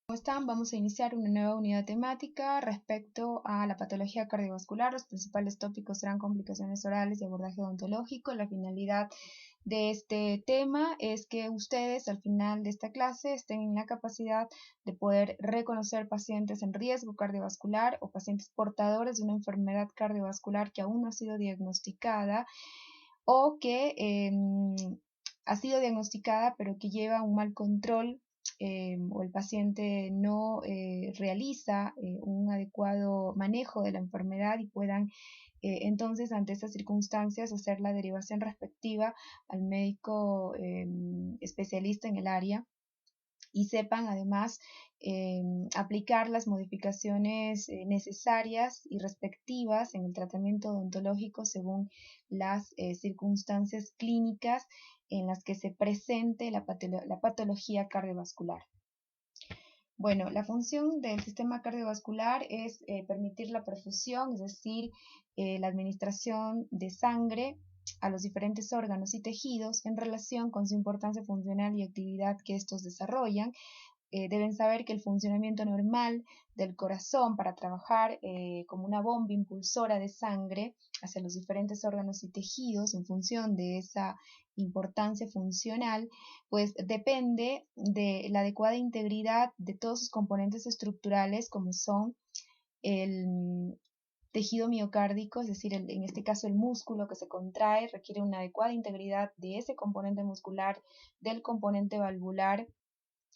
¿Cómo están? Vamos a iniciar una nueva unidad temática respecto a la patología cardiovascular. Los principales tópicos serán complicaciones orales y abordaje odontológico. La finalidad de este tema es que ustedes al final de esta clase estén en la capacidad de poder reconocer pacientes en riesgo cardiovascular o pacientes portadores de una enfermedad cardiovascular que aún no ha sido diagnosticada o que ha sido diagnosticada pero que lleva un mal control o el paciente no realiza un adecuado manejo de la enfermedad y puedan entonces ante estas circunstancias hacer la derivación respectiva al médico especialista en el área y sepan además aplicar las modificaciones necesarias y respectivas en el tratamiento odontológico según las circunstancias clínicas en las que se presente la patología cardiovascular. Bueno, la función del sistema cardiovascular es permitir la perfusión, es decir, la administración de sangre a los diferentes órganos y tejidos en relación con su importancia funcional y actividad que estos desarrollan. Deben saber que el funcionamiento normal del corazón para trabajar como una bomba impulsora de sangre hacia los diferentes órganos y tejidos en función de esa importancia funcional, pues depende de la adecuada integridad de todos sus componentes estructurales como son el tejido miocárdico, es decir, en este caso el músculo que se contrae requiere una adecuada integridad de ese componente muscular, del componente valvular,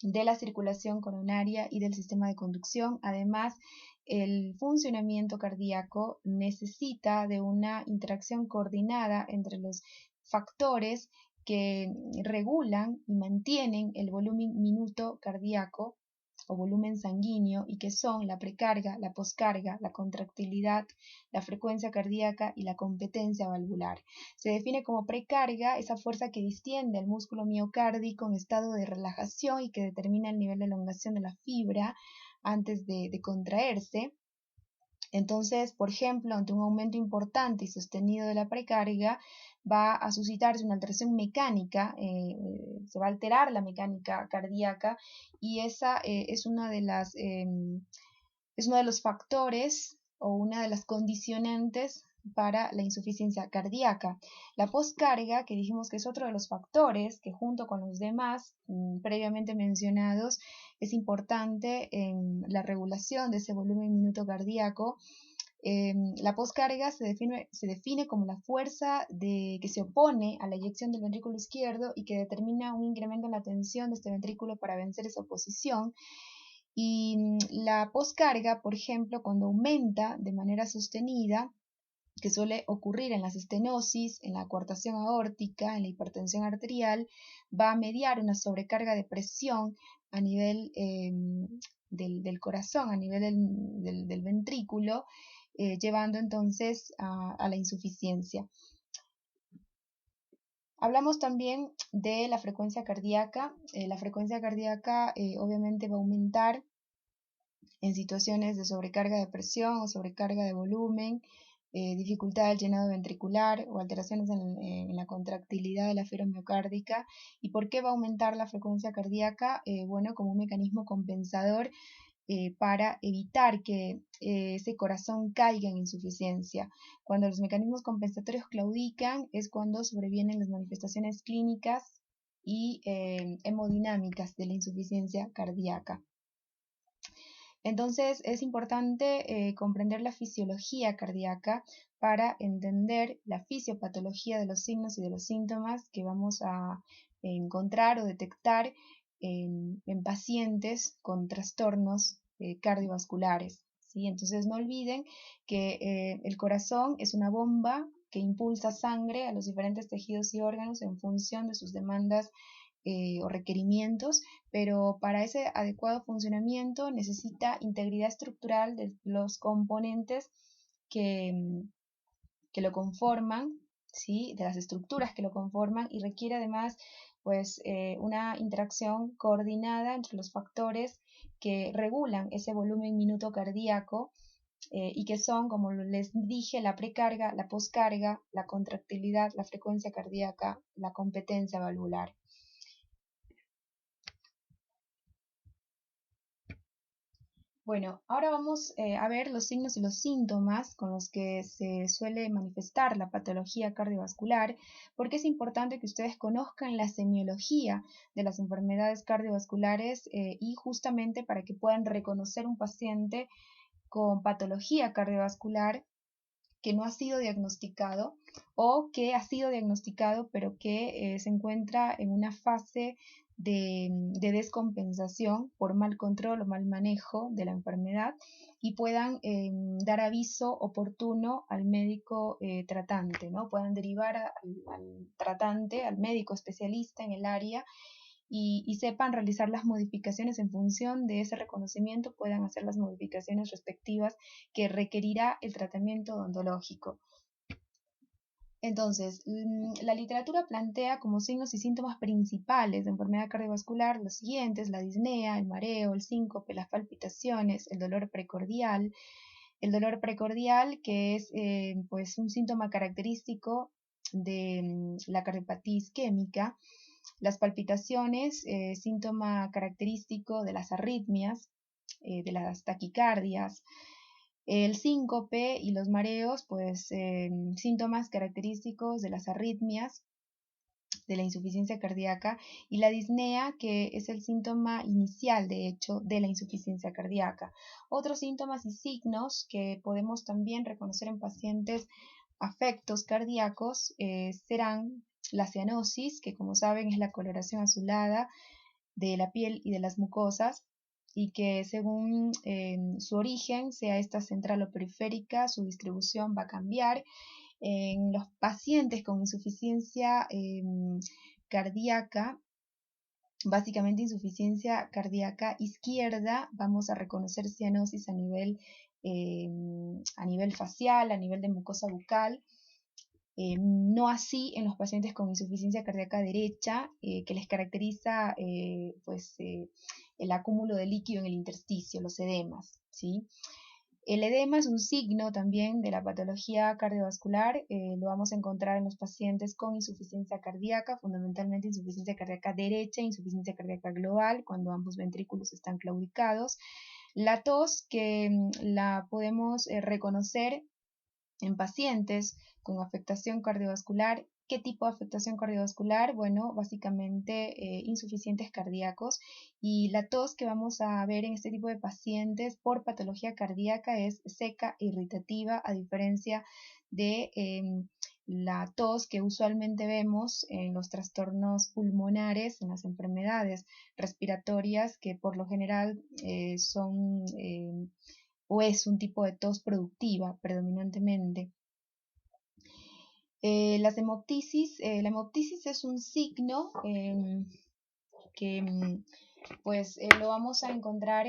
de la circulación coronaria y del sistema de conducción. Además, el funcionamiento cardíaco necesita de una interacción coordinada entre los factores que regulan y mantienen el volumen minuto cardíaco o volumen sanguíneo y que son la precarga, la poscarga, la contractilidad, la frecuencia cardíaca y la competencia valvular. Se define como precarga esa fuerza que distiende el músculo miocárdico en estado de relajación y que determina el nivel de elongación de la fibra antes de contraerse. Entonces, por ejemplo, ante un aumento importante y sostenido de la precarga, va a suscitarse una alteración mecánica, se va a alterar la mecánica cardíaca y esa es una de las, es uno de los factores o una de las condicionantes para la insuficiencia cardíaca. La poscarga, que dijimos que es otro de los factores que junto con los demás previamente mencionados es importante en la regulación de ese volumen minuto cardíaco. La poscarga se define como la fuerza que se opone a la eyección del ventrículo izquierdo y que determina un incremento en la tensión de este ventrículo para vencer esa oposición. Y la poscarga, por ejemplo, cuando aumenta de manera sostenida, que suele ocurrir en las estenosis, en la coartación aórtica, en la hipertensión arterial, va a mediar una sobrecarga de presión a nivel del corazón, a nivel del ventrículo, llevando entonces a la insuficiencia. Hablamos también de la frecuencia cardíaca. La frecuencia cardíaca obviamente va a aumentar en situaciones de sobrecarga de presión o sobrecarga de volumen, dificultad del llenado ventricular o alteraciones en la contractilidad de la fibra miocárdica. ¿Y por qué va a aumentar la frecuencia cardíaca? Bueno, como un mecanismo compensador para evitar que ese corazón caiga en insuficiencia. Cuando los mecanismos compensatorios claudican es cuando sobrevienen las manifestaciones clínicas y hemodinámicas de la insuficiencia cardíaca. Entonces es importante comprender la fisiología cardíaca para entender la fisiopatología de los signos y de los síntomas que vamos a encontrar o detectar en pacientes con trastornos cardiovasculares. ¿Sí? Entonces no olviden que el corazón es una bomba que impulsa sangre a los diferentes tejidos y órganos en función de sus demandas o requerimientos, pero para ese adecuado funcionamiento necesita integridad estructural de los componentes que lo conforman, ¿sí? De las estructuras que lo conforman y requiere además pues, una interacción coordinada entre los factores que regulan ese volumen minuto cardíaco y que son, como les dije, la precarga, la poscarga, la contractilidad, la frecuencia cardíaca, la competencia valvular. Bueno, ahora vamos a ver los signos y los síntomas con los que se suele manifestar la patología cardiovascular, porque es importante que ustedes conozcan la semiología de las enfermedades cardiovasculares y justamente para que puedan reconocer un paciente con patología cardiovascular que no ha sido diagnosticado o que ha sido diagnosticado pero que se encuentra en una fase de descompensación por mal control o mal manejo de la enfermedad y puedan dar aviso oportuno al médico tratante, ¿no? Puedan derivar al tratante, al médico especialista en el área y sepan realizar las modificaciones en función de ese reconocimiento, puedan hacer las modificaciones respectivas que requerirá el tratamiento odontológico. Entonces, la literatura plantea como signos y síntomas principales de enfermedad cardiovascular los siguientes: la disnea, el mareo, el síncope, las palpitaciones, el dolor precordial. El dolor precordial, que es pues un síntoma característico de la cardiopatía isquémica. Las palpitaciones, síntoma característico de las arritmias, de las taquicardias. El síncope y los mareos, pues síntomas característicos de las arritmias, de la insuficiencia cardíaca, y la disnea, que es el síntoma inicial, de hecho, de la insuficiencia cardíaca. Otros síntomas y signos que podemos también reconocer en pacientes afectos cardíacos serán la cianosis, que como saben es la coloración azulada de la piel y de las mucosas, y que según su origen, sea esta central o periférica, su distribución va a cambiar. En los pacientes con insuficiencia cardíaca, básicamente insuficiencia cardíaca izquierda, vamos a reconocer cianosis a nivel facial, a nivel de mucosa bucal. No así en los pacientes con insuficiencia cardíaca derecha, que les caracteriza el acúmulo de líquido en el intersticio, los edemas, ¿sí? El edema es un signo también de la patología cardiovascular, lo vamos a encontrar en los pacientes con insuficiencia cardíaca, fundamentalmente insuficiencia cardíaca derecha e insuficiencia cardíaca global, cuando ambos ventrículos están claudicados. La tos, que la podemos reconocer en pacientes con afectación cardiovascular. ¿Qué tipo de afectación cardiovascular? Bueno, básicamente insuficientes cardíacos, y la tos que vamos a ver en este tipo de pacientes por patología cardíaca es seca e irritativa, a diferencia de la tos que usualmente vemos en los trastornos pulmonares, en las enfermedades respiratorias, que por lo general son o es un tipo de tos productiva predominantemente. La hemoptisis es un signo que pues lo vamos a encontrar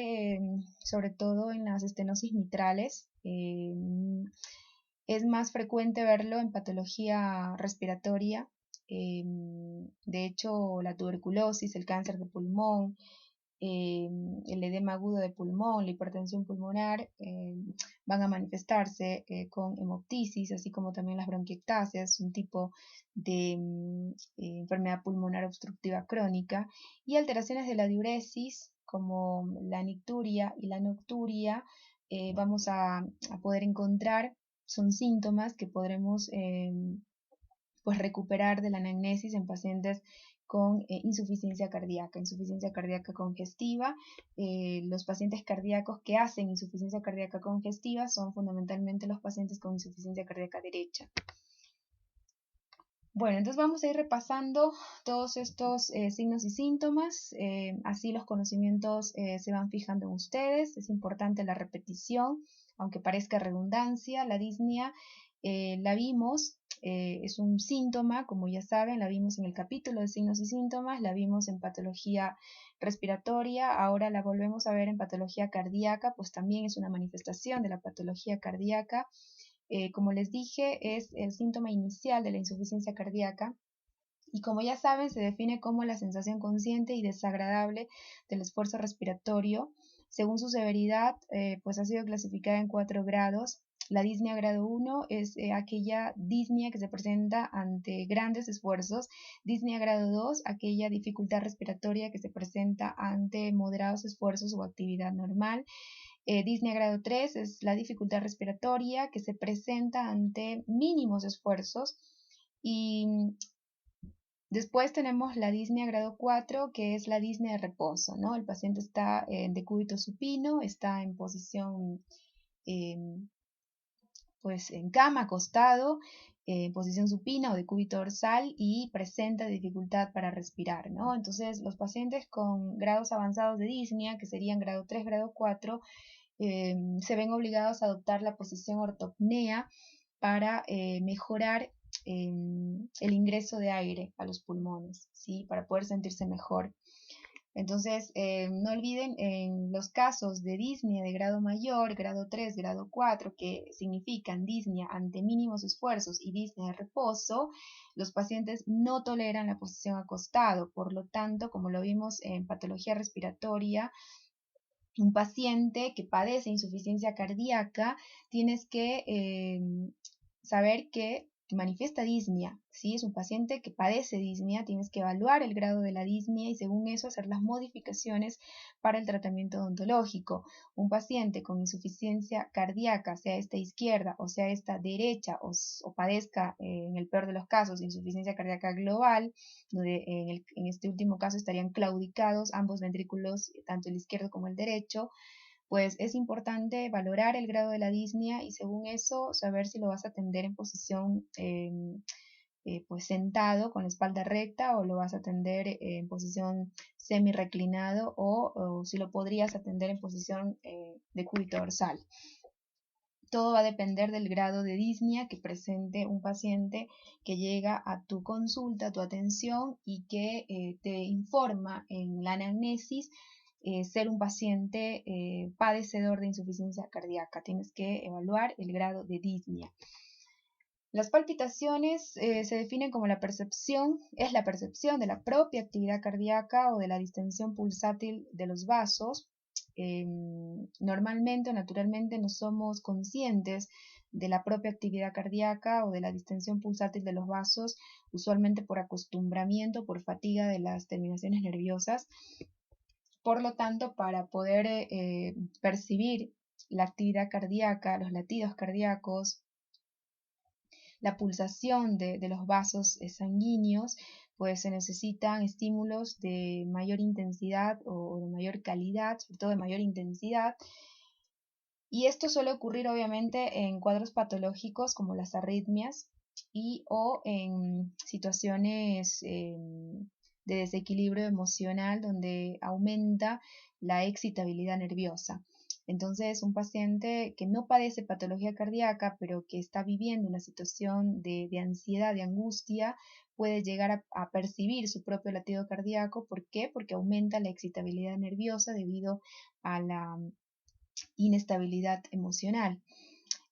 sobre todo en las estenosis mitrales. Es más frecuente verlo en patología respiratoria. De hecho, la tuberculosis, el cáncer de pulmón, el edema agudo de pulmón, la hipertensión pulmonar, van a manifestarse con hemoptisis, así como también las bronquiectasias, un tipo de enfermedad pulmonar obstructiva crónica, y alteraciones de la diuresis, como la nicturia y la nocturia, vamos a poder encontrar, son síntomas que podremos pues recuperar de la anamnesis en pacientes con insuficiencia cardíaca congestiva. Los pacientes cardíacos que hacen insuficiencia cardíaca congestiva son fundamentalmente los pacientes con insuficiencia cardíaca derecha. Bueno, entonces vamos a ir repasando todos estos signos y síntomas, así los conocimientos se van fijando en ustedes. Es importante la repetición, aunque parezca redundancia. La disnea la vimos, es un síntoma, como ya saben, la vimos en el capítulo de signos y síntomas, la vimos en patología respiratoria, ahora la volvemos a ver en patología cardíaca, pues también es una manifestación de la patología cardíaca. Como les dije, es el síntoma inicial de la insuficiencia cardíaca, y como ya saben, se define como la sensación consciente y desagradable del esfuerzo respiratorio. Según su severidad, pues ha sido clasificada en 4 grados. La disnea grado 1 es aquella disnea que se presenta ante grandes esfuerzos. Disnea grado 2, aquella dificultad respiratoria que se presenta ante moderados esfuerzos o actividad normal. Disnea grado 3 es la dificultad respiratoria que se presenta ante mínimos esfuerzos. Y después tenemos la disnea grado 4, que es la disnea de reposo, ¿no? El paciente está en decúbito supino, está en posición pues en cama, acostado, en posición supina o decúbito dorsal y presenta dificultad para respirar, ¿no? Entonces, los pacientes con grados avanzados de disnea, que serían grado 3, grado 4, se ven obligados a adoptar la posición ortopnea para mejorar el ingreso de aire a los pulmones, ¿sí? Para poder sentirse mejor. Entonces, no olviden en los casos de disnea de grado mayor, grado 3, grado 4, que significan disnea ante mínimos esfuerzos y disnea de reposo, los pacientes no toleran la posición acostado. Por lo tanto, como lo vimos en patología respiratoria, un paciente que padece insuficiencia cardíaca, tienes que saber que manifiesta disnea, ¿sí? Es un paciente que padece disnea, tienes que evaluar el grado de la disnea y según eso hacer las modificaciones para el tratamiento odontológico. Un paciente con insuficiencia cardíaca, sea esta izquierda o sea esta derecha, o padezca en el peor de los casos insuficiencia cardíaca global, donde en este último caso estarían claudicados ambos ventrículos, tanto el izquierdo como el derecho, pues es importante valorar el grado de la disnea y según eso saber si lo vas a atender en posición pues sentado con la espalda recta o lo vas a atender en posición semi reclinado o si lo podrías atender en posición de cúbito dorsal. Todo va a depender del grado de disnea que presente un paciente que llega a tu consulta, a tu atención y que te informa en la anamnesis ser un paciente padecedor de insuficiencia cardíaca. Tienes que evaluar el grado de disnea. Las palpitaciones se definen como la percepción de la propia actividad cardíaca o de la distensión pulsátil de los vasos. Normalmente o naturalmente no somos conscientes de la propia actividad cardíaca o de la distensión pulsátil de los vasos, usualmente por acostumbramiento, por fatiga de las terminaciones nerviosas. Por lo tanto, para poder percibir la actividad cardíaca, los latidos cardíacos, la pulsación de los vasos sanguíneos, pues se necesitan estímulos de mayor intensidad o de mayor calidad, sobre todo de mayor intensidad. Y esto suele ocurrir obviamente en cuadros patológicos como las arritmias y o en situaciones de desequilibrio emocional donde aumenta la excitabilidad nerviosa. Entonces, un paciente que no padece patología cardíaca, pero que está viviendo una situación de ansiedad, de angustia, puede llegar a percibir su propio latido cardíaco. ¿Por qué? Porque aumenta la excitabilidad nerviosa debido a la inestabilidad emocional.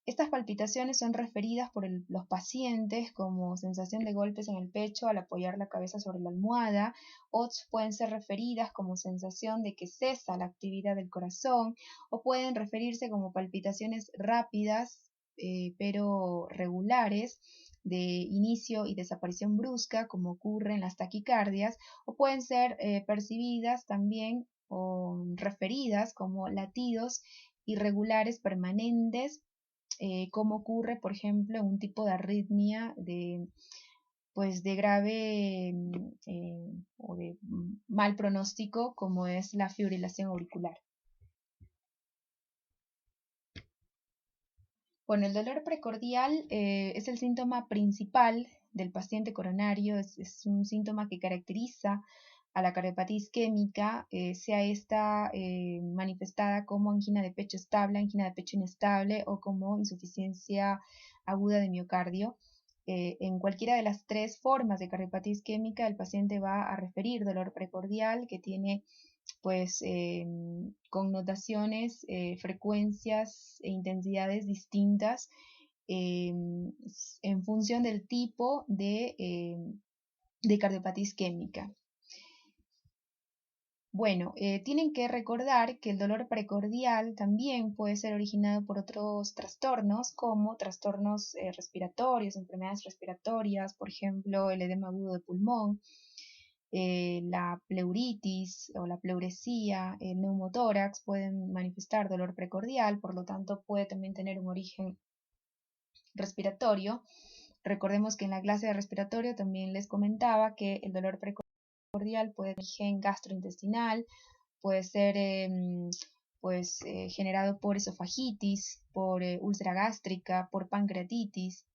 Estas palpitaciones son referidas por los pacientes como sensación de golpes en el pecho al apoyar la cabeza sobre la almohada, o pueden ser referidas como sensación de que cesa la actividad del corazón, o pueden referirse como palpitaciones rápidas pero regulares de inicio y desaparición brusca, como ocurre en las taquicardias, o pueden ser percibidas también o referidas como latidos irregulares permanentes, como ocurre, por ejemplo, en un tipo de arritmia pues de grave o de mal pronóstico, como es la fibrilación auricular. Bueno, el dolor precordial es el síntoma principal del paciente coronario, es un síntoma que caracteriza a la cardiopatía isquémica, sea esta manifestada como angina de pecho estable, angina de pecho inestable o como insuficiencia aguda de miocardio. En cualquiera de las tres formas de cardiopatía isquémica, el paciente va a referir dolor precordial que tiene pues connotaciones, frecuencias e intensidades distintas en función del tipo de cardiopatía isquémica. Bueno, tienen que recordar que el dolor precordial también puede ser originado por otros trastornos, como trastornos respiratorios, enfermedades respiratorias, por ejemplo, el edema agudo de pulmón. la pleuritis o la pleuresía, el neumotórax pueden manifestar dolor precordial, por lo tanto puede también tener un origen respiratorio. Recordemos que en la clase de respiratorio también les comentaba que el dolor precordial puede tener origen gastrointestinal, puede ser generado por esofagitis, por úlcera gástrica, por pancreatitis.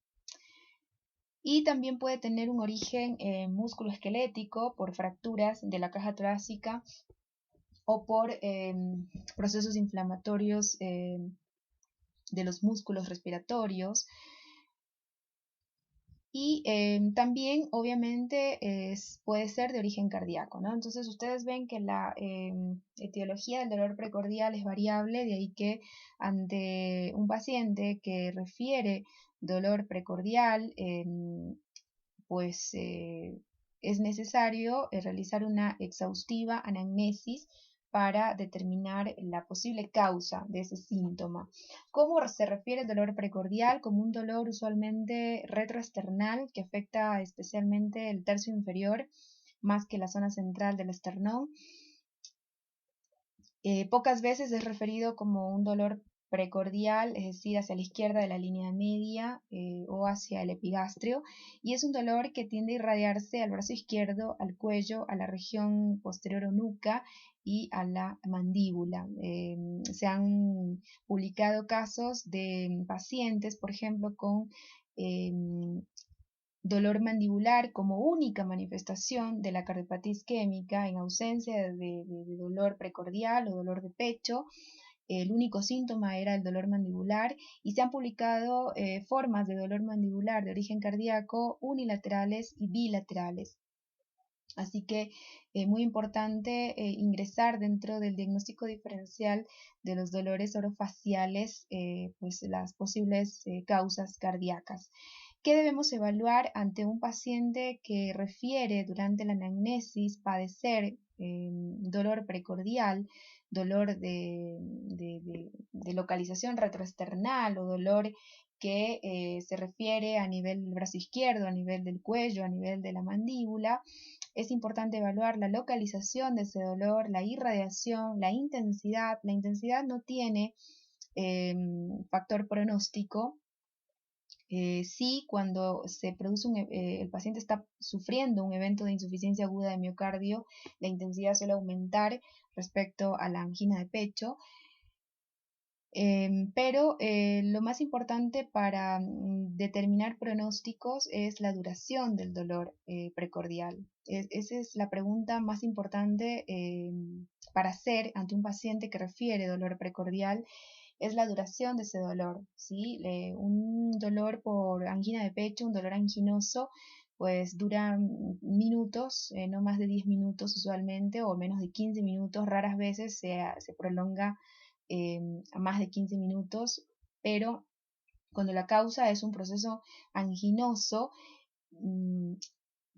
Y también puede tener un origen musculoesquelético por fracturas de la caja torácica o por procesos inflamatorios de los músculos respiratorios. Y también, obviamente, puede ser de origen cardíaco, ¿no? Entonces, ustedes ven que la etiología del dolor precordial es variable, de ahí que ante un paciente que refiere dolor precordial, es necesario realizar una exhaustiva anamnesis para determinar la posible causa de ese síntoma. ¿Cómo se refiere el dolor precordial? Como un dolor usualmente retroesternal que afecta especialmente el tercio inferior más que la zona central del esternón. Pocas veces es referido como un dolor precordial, es decir, hacia la izquierda de la línea media o hacia el epigastrio, y es un dolor que tiende a irradiarse al brazo izquierdo, al cuello, a la región posterior o nuca y a la mandíbula. Se han publicado casos de pacientes, por ejemplo, con dolor mandibular como única manifestación de la cardiopatía isquémica en ausencia de dolor precordial o dolor de pecho. El único síntoma era el dolor mandibular y se han publicado formas de dolor mandibular de origen cardíaco unilaterales y bilaterales. Así que muy importante ingresar dentro del diagnóstico diferencial de los dolores orofaciales, pues las posibles causas cardíacas. ¿Qué debemos evaluar ante un paciente que refiere durante la anamnesis padecer dolor precordial, dolor de localización retroesternal o dolor que se refiere a nivel del brazo izquierdo, a nivel del cuello, a nivel de la mandíbula? Es importante evaluar la localización de ese dolor, la irradiación, la intensidad. La intensidad no tiene factor pronóstico. Sí, cuando se produce el paciente está sufriendo un evento de insuficiencia aguda de miocardio, la intensidad suele aumentar respecto a la angina de pecho. Pero lo más importante para determinar pronósticos es la duración del dolor precordial. Esa es la pregunta más importante para hacer ante un paciente que refiere dolor precordial, es la duración de ese dolor, ¿sí? Un dolor por angina de pecho, un dolor anginoso, pues dura minutos, no más de 10 minutos usualmente, o menos de 15 minutos, raras veces se prolonga a más de 15 minutos, pero cuando la causa es un proceso anginoso,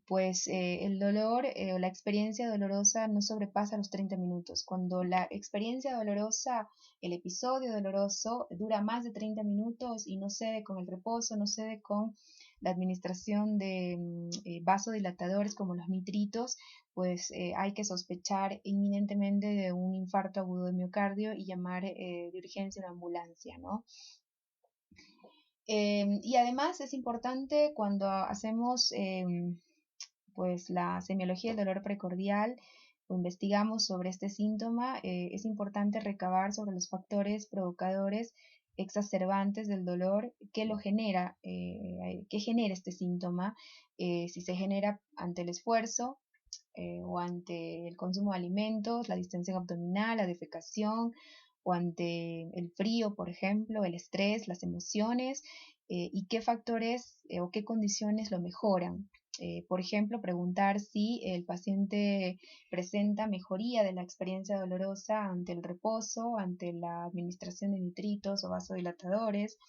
pues el dolor o la experiencia dolorosa no sobrepasa los 30 minutos. Cuando la experiencia dolorosa, el episodio doloroso dura más de 30 minutos y no cede con el reposo, no cede con la administración de vasodilatadores como los nitritos, pues hay que sospechar inminentemente de un infarto agudo de miocardio y llamar de urgencia a una ambulancia, ¿no? Y además es importante cuando hacemos pues la semiología del dolor precordial o investigamos sobre este síntoma, es importante recabar sobre los factores provocadores exacerbantes del dolor que lo genera, que genera este síntoma, si se genera ante el esfuerzo o ante el consumo de alimentos, la distensión abdominal, la defecación, o ante el frío, por ejemplo, el estrés, las emociones, y qué factores o qué condiciones lo mejoran. Por ejemplo, preguntar si el paciente presenta mejoría de la experiencia dolorosa ante el reposo, ante la administración de nitritos o vasodilatadores.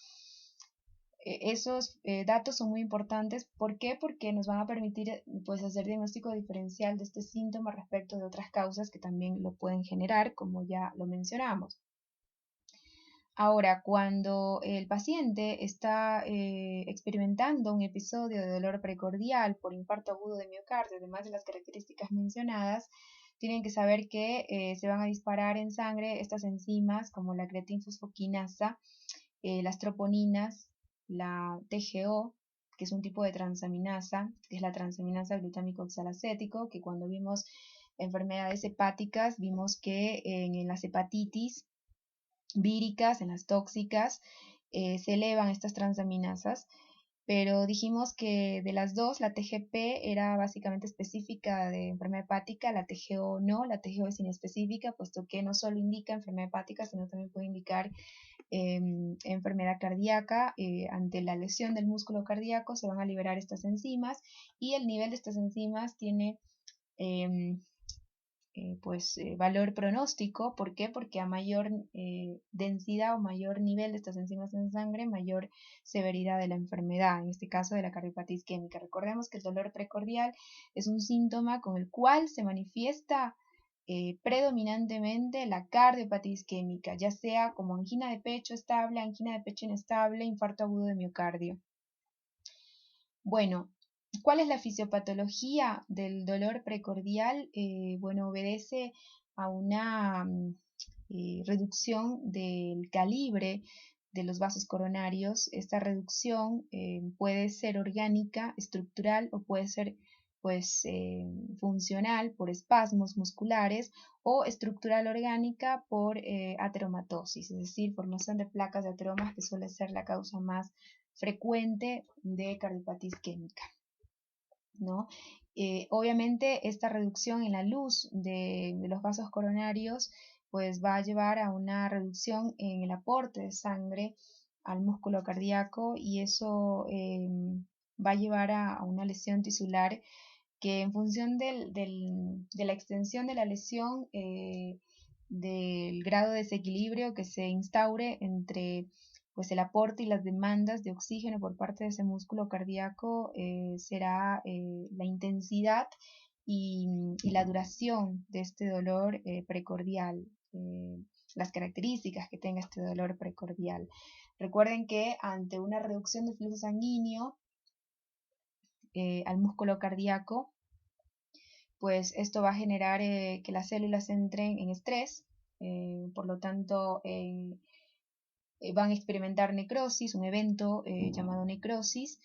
Esos datos son muy importantes. ¿Por qué? Porque nos van a permitir pues, hacer diagnóstico diferencial de este síntoma respecto de otras causas que también lo pueden generar, como ya lo mencionamos. Ahora, cuando el paciente está experimentando un episodio de dolor precordial por infarto agudo de miocardio, además de las características mencionadas, tienen que saber que se van a disparar en sangre estas enzimas como la creatinfosfoquinasa, las troponinas, la TGO, que es un tipo de transaminasa, que es la transaminasa glutámico oxalacético, que cuando vimos enfermedades hepáticas, vimos que en las hepatitis víricas, en las tóxicas, se elevan estas transaminasas, pero dijimos que de las dos, la TGP era básicamente específica de enfermedad hepática, la TGO no, la TGO es inespecífica, puesto que no solo indica enfermedad hepática, sino también puede indicar enfermedad cardíaca. Ante la lesión del músculo cardíaco se van a liberar estas enzimas y el nivel de estas enzimas tiene valor pronóstico. ¿Por qué? Porque a mayor densidad o mayor nivel de estas enzimas en sangre, mayor severidad de la enfermedad, en este caso de la cardiopatía isquémica. Recordemos que el dolor precordial es un síntoma con el cual se manifiesta predominantemente la cardiopatía isquémica, ya sea como angina de pecho estable, angina de pecho inestable, infarto agudo de miocardio. Bueno, ¿cuál es la fisiopatología del dolor precordial? Bueno, obedece a una reducción del calibre de los vasos coronarios. Esta reducción puede ser orgánica, estructural o puede ser funcional por espasmos musculares o estructural orgánica por ateromatosis, es decir, formación de placas de ateromas, que suele ser la causa más frecuente de cardiopatía isquémica, ¿no? Obviamente esta reducción en la luz de los vasos coronarios pues va a llevar a una reducción en el aporte de sangre al músculo cardíaco, y eso va a llevar a una lesión tisular que, en función de la extensión de la lesión, del grado de desequilibrio que se instaure entre pues el aporte y las demandas de oxígeno por parte de ese músculo cardíaco, será la intensidad y la duración de este dolor precordial, las características que tenga este dolor precordial. Recuerden que ante una reducción del flujo sanguíneo al músculo cardíaco, pues esto va a generar que las células entren en estrés, por lo tanto van a experimentar necrosis, un evento llamado necrosis,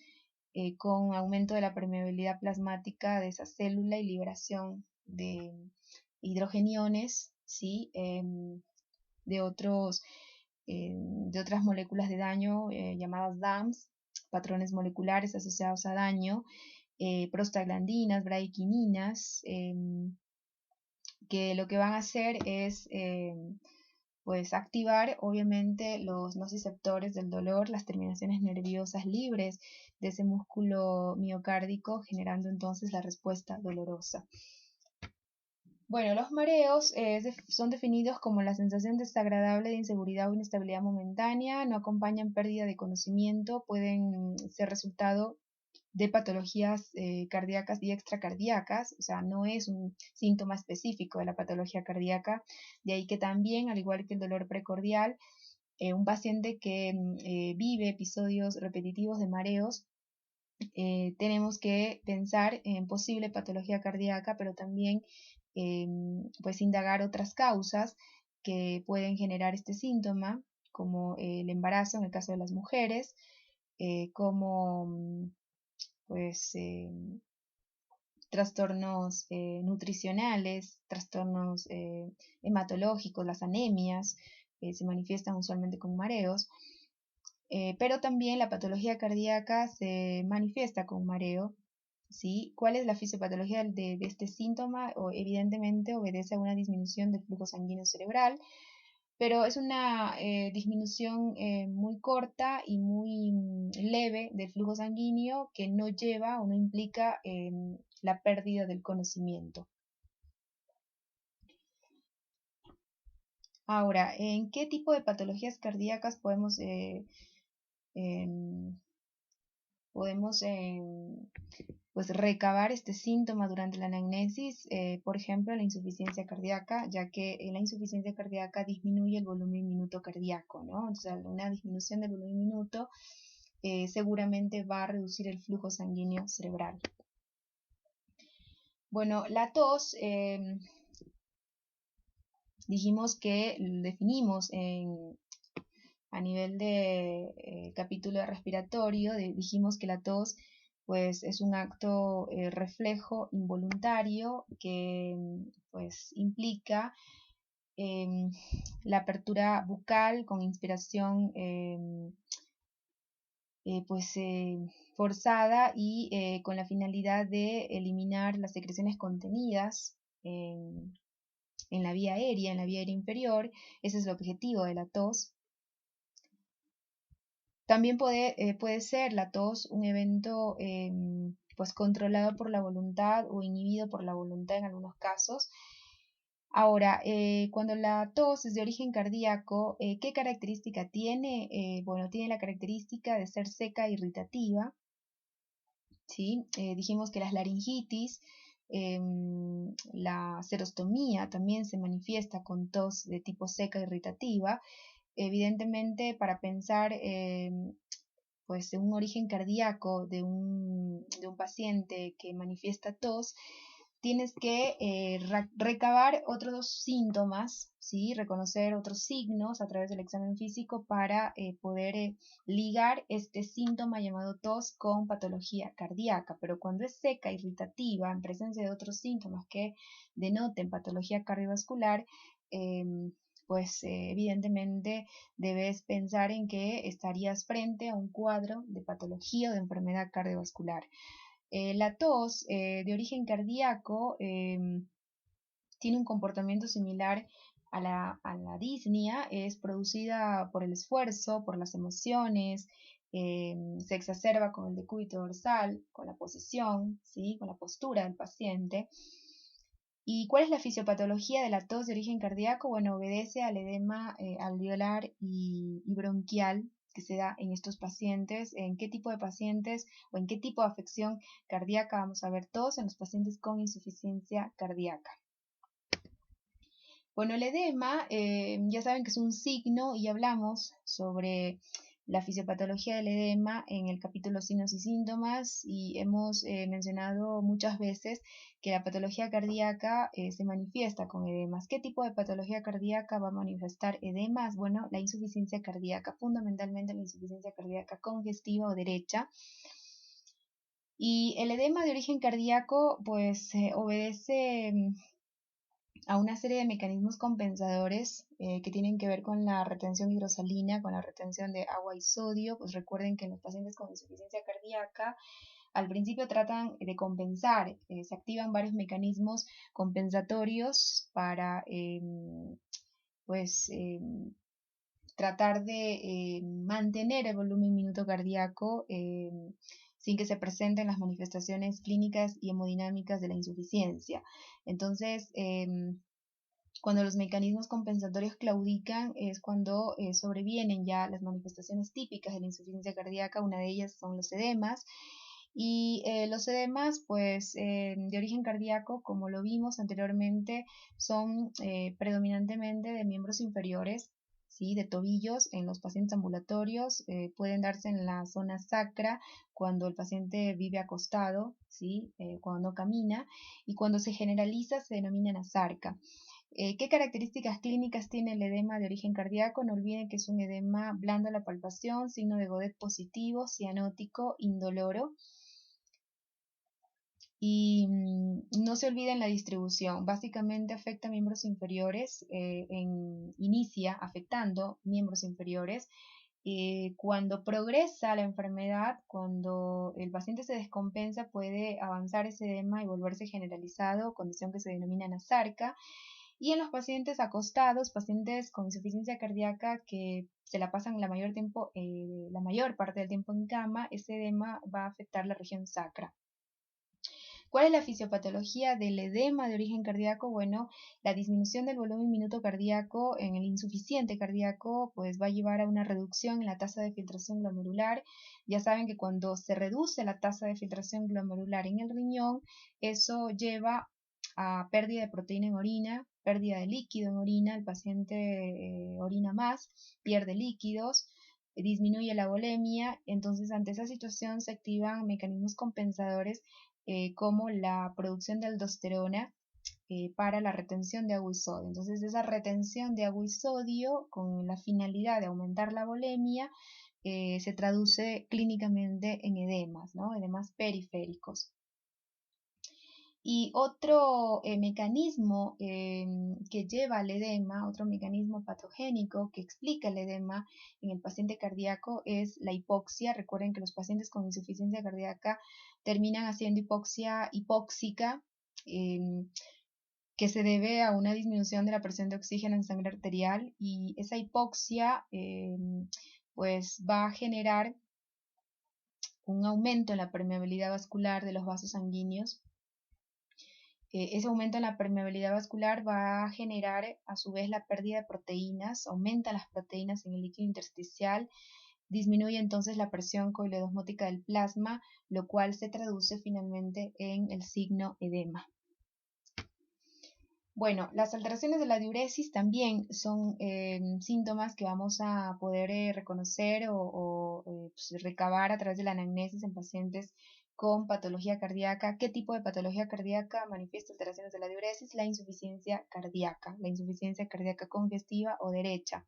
con aumento de la permeabilidad plasmática de esa célula y liberación de hidrogeniones, ¿sí? de otras moléculas de daño llamadas DAMs, patrones moleculares asociados a daño, prostaglandinas, bradykininas, que lo que van a hacer es pues activar obviamente los nociceptores del dolor, las terminaciones nerviosas libres de ese músculo miocárdico, generando entonces la respuesta dolorosa. Bueno, los mareos son definidos como la sensación desagradable de inseguridad o inestabilidad momentánea, no acompañan pérdida de conocimiento, pueden ser resultado de patologías cardíacas y extracardíacas, o sea, no es un síntoma específico de la patología cardíaca, de ahí que también, al igual que el dolor precordial, un paciente que vive episodios repetitivos de mareos, tenemos que pensar en posible patología cardíaca, pero también pues indagar otras causas que pueden generar este síntoma, como el embarazo en el caso de las mujeres, como pues trastornos nutricionales, trastornos hematológicos, las anemias, se manifiestan usualmente con mareos, pero también la patología cardíaca se manifiesta con mareo, ¿sí? ¿Cuál es la fisiopatología de este síntoma? Evidentemente obedece a una disminución del flujo sanguíneo cerebral, pero es una disminución muy corta y muy leve del flujo sanguíneo, que no lleva o no implica la pérdida del conocimiento. Ahora, ¿en qué tipo de patologías cardíacas podemos podemos pues recabar este síntoma durante la anamnesis, por ejemplo, la insuficiencia cardíaca, ya que la insuficiencia cardíaca disminuye el volumen minuto cardíaco, ¿no? Entonces, una disminución del volumen minuto seguramente va a reducir el flujo sanguíneo cerebral. Bueno, la tos, dijimos que definimos a nivel de capítulo respiratorio, dijimos que la tos pues es un acto reflejo involuntario que pues implica la apertura bucal con inspiración forzada y con la finalidad de eliminar las secreciones contenidas en la vía aérea inferior. Ese es el objetivo de la tos. También puede ser la tos un evento pues controlado por la voluntad o inhibido por la voluntad en algunos casos. Ahora, cuando la tos es de origen cardíaco, ¿qué característica tiene? Bueno, tiene la característica de ser seca e irritativa, ¿sí? Dijimos que las laringitis, la serostomía también se manifiesta con tos de tipo seca e irritativa. Evidentemente, para pensar pues, en un origen cardíaco de un paciente que manifiesta tos, tienes que recabar otros síntomas, ¿sí? Reconocer otros signos a través del examen físico para poder ligar este síntoma llamado tos con patología cardíaca. Pero cuando es seca, irritativa, en presencia de otros síntomas que denoten patología cardiovascular, pues evidentemente debes pensar en que estarías frente a un cuadro de patología o de enfermedad cardiovascular. La tos de origen cardíaco tiene un comportamiento similar a la disnea, es producida por el esfuerzo, por las emociones, se exacerba con el decúbito dorsal, con la posición, ¿sí? Con la postura del paciente. ¿Y cuál es la fisiopatología de la tos de origen cardíaco? Bueno, obedece al edema alveolar y bronquial que se da en estos pacientes. ¿En qué tipo de pacientes o en qué tipo de afección cardíaca vamos a ver tos? En los pacientes con insuficiencia cardíaca. Bueno, el edema, ya saben que es un signo y hablamos sobre la fisiopatología del edema en el capítulo signos y síntomas y hemos mencionado muchas veces que la patología cardíaca se manifiesta con edemas. ¿Qué tipo de patología cardíaca va a manifestar edemas? Bueno, la insuficiencia cardíaca, fundamentalmente la insuficiencia cardíaca congestiva o derecha. Y el edema de origen cardíaco pues obedece a una serie de mecanismos compensadores que tienen que ver con la retención hidrosalina, con la retención de agua y sodio. Pues recuerden que en los pacientes con insuficiencia cardíaca al principio tratan de compensar, se activan varios mecanismos compensatorios para tratar de mantener el volumen minuto cardíaco sin que se presenten las manifestaciones clínicas y hemodinámicas de la insuficiencia. Entonces, cuando los mecanismos compensatorios claudican es cuando sobrevienen ya las manifestaciones típicas de la insuficiencia cardíaca. Una de ellas son los edemas. Y los edemas, pues, de origen cardíaco, como lo vimos anteriormente, son predominantemente de miembros inferiores, ¿sí? De tobillos en los pacientes ambulatorios, pueden darse en la zona sacra cuando el paciente vive acostado, ¿sí? Cuando no camina, y cuando se generaliza se denomina nasarca. ¿Qué características clínicas tiene el edema de origen cardíaco? No olviden que es un edema blando a la palpación, signo de Godet positivo, cianótico, indoloro. Y no se olviden la distribución. Básicamente afecta a miembros inferiores, inicia afectando miembros inferiores. Cuando progresa la enfermedad, cuando el paciente se descompensa, puede avanzar ese edema y volverse generalizado, condición que se denomina nasarca. Y en los pacientes acostados, pacientes con insuficiencia cardíaca que se la pasan la mayor parte del tiempo en cama, ese edema va a afectar la región sacra. ¿Cuál es la fisiopatología del edema de origen cardíaco? Bueno, la disminución del volumen minuto cardíaco en el insuficiente cardíaco pues va a llevar a una reducción en la tasa de filtración glomerular. Ya saben que cuando se reduce la tasa de filtración glomerular en el riñón, eso lleva a pérdida de proteína en orina, pérdida de líquido en orina, el paciente orina más, pierde líquidos, disminuye la volemia. Entonces ante esa situación se activan mecanismos compensadores como la producción de aldosterona para la retención de agua y sodio. Entonces esa retención de agua y sodio con la finalidad de aumentar la volemia se traduce clínicamente en edemas, ¿no? Edemas periféricos. Y otro mecanismo que lleva al edema, otro mecanismo patogénico que explica el edema en el paciente cardíaco es la hipoxia. Recuerden que los pacientes con insuficiencia cardíaca terminan haciendo hipoxia hipóxica, que se debe a una disminución de la presión de oxígeno en sangre arterial, y esa hipoxia pues va a generar un aumento en la permeabilidad vascular de los vasos sanguíneos. Ese aumento en la permeabilidad vascular va a generar a su vez la pérdida de proteínas, aumenta las proteínas en el líquido intersticial, disminuye entonces la presión coileodosmótica del plasma, lo cual se traduce finalmente en el signo edema. Bueno, las alteraciones de la diuresis también son síntomas que vamos a poder reconocer o pues, recabar a través de la anamnesis en pacientes con patología cardíaca. ¿Qué tipo de patología cardíaca manifiesta alteraciones de la diuresis? La insuficiencia cardíaca congestiva o derecha,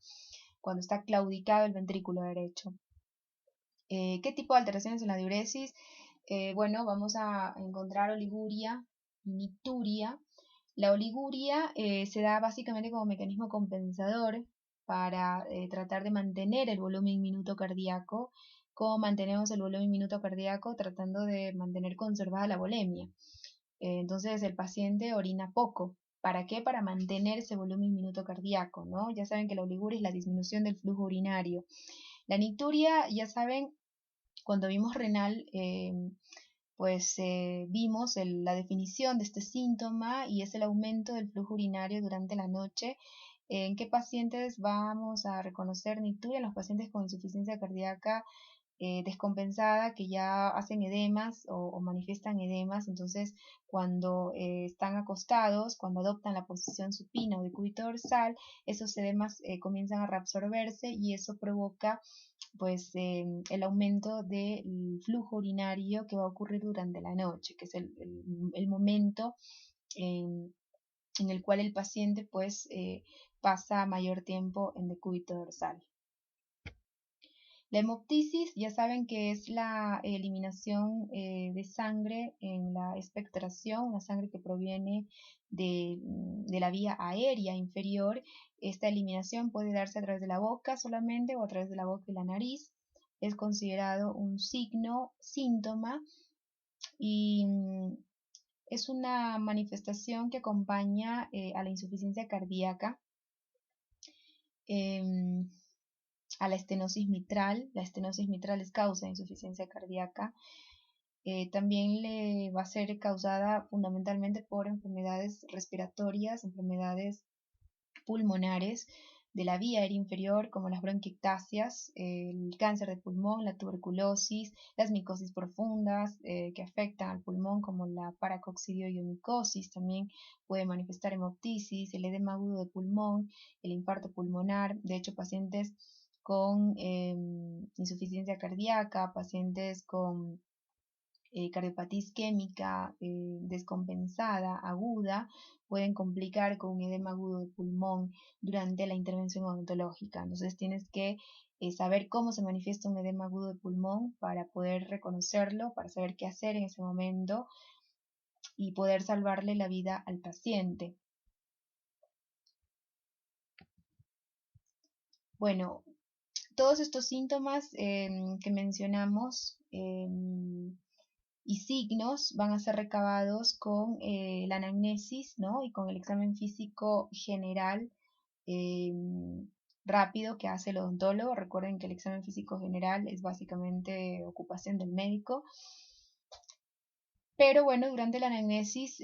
cuando está claudicado el ventrículo derecho. ¿Qué tipo de alteraciones en la diuresis? Bueno, vamos a encontrar oliguria y nicturia. La oliguria se da básicamente como mecanismo compensador para tratar de mantener el volumen minuto cardíaco. ¿Cómo mantenemos el volumen minuto cardíaco? Tratando de mantener conservada la volemia. Entonces el paciente orina poco. ¿Para qué? Para mantener ese volumen minuto cardíaco, ¿no? Ya saben que la oliguria es la disminución del flujo urinario. La nicturia, ya saben, cuando vimos renal, pues vimos la definición de este síntoma y es el aumento del flujo urinario durante la noche. ¿En qué pacientes vamos a reconocer nicturia? En los pacientes con insuficiencia cardíaca descompensada, que ya hacen edemas o manifiestan edemas. Entonces cuando están acostados, cuando adoptan la posición supina o de cúbito dorsal, esos edemas comienzan a reabsorberse y eso provoca pues el aumento del flujo urinario que va a ocurrir durante la noche, que es el momento en el cual el paciente pues pasa mayor tiempo en decúbito dorsal. La hemoptisis, ya saben que es la eliminación de sangre en la expectoración, una sangre que proviene de la vía aérea inferior. Esta eliminación puede darse a través de la boca solamente o a través de la boca y la nariz. Es considerado un síntoma y es una manifestación que acompaña a la insuficiencia cardíaca. A la estenosis mitral. La estenosis mitral es causa de insuficiencia cardíaca. También le va a ser causada fundamentalmente por enfermedades respiratorias, enfermedades pulmonares de la vía aérea inferior, como las bronquiectasias, el cáncer de pulmón, la tuberculosis, las micosis profundas que afectan al pulmón, como la paracoccidioidomicosis, también puede manifestar hemoptisis, el edema agudo de pulmón, el infarto pulmonar. De hecho, pacientes con insuficiencia cardíaca, pacientes con cardiopatía isquémica descompensada, aguda, pueden complicar con un edema agudo de pulmón durante la intervención odontológica. Entonces tienes que saber cómo se manifiesta un edema agudo de pulmón para poder reconocerlo, para saber qué hacer en ese momento y poder salvarle la vida al paciente. Bueno, todos estos síntomas que mencionamos y signos van a ser recabados con la anamnesis, ¿no? Y con el examen físico general rápido que hace el odontólogo. Recuerden que el examen físico general es básicamente ocupación del médico. Pero bueno, durante la anamnesis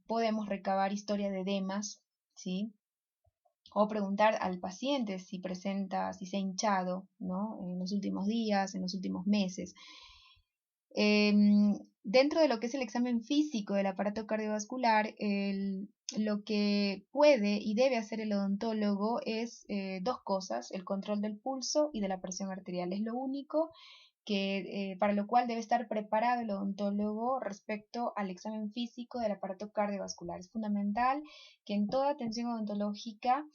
podemos recabar historia de edemas, ¿sí? O preguntar al paciente si presenta, si se ha hinchado, ¿no? En los últimos días, en los últimos meses. Dentro de lo que es el examen físico del aparato cardiovascular, lo que puede y debe hacer el odontólogo es dos cosas: el control del pulso y de la presión arterial. Es lo único para lo cual debe estar preparado el odontólogo respecto al examen físico del aparato cardiovascular. Es fundamental que en toda atención odontológica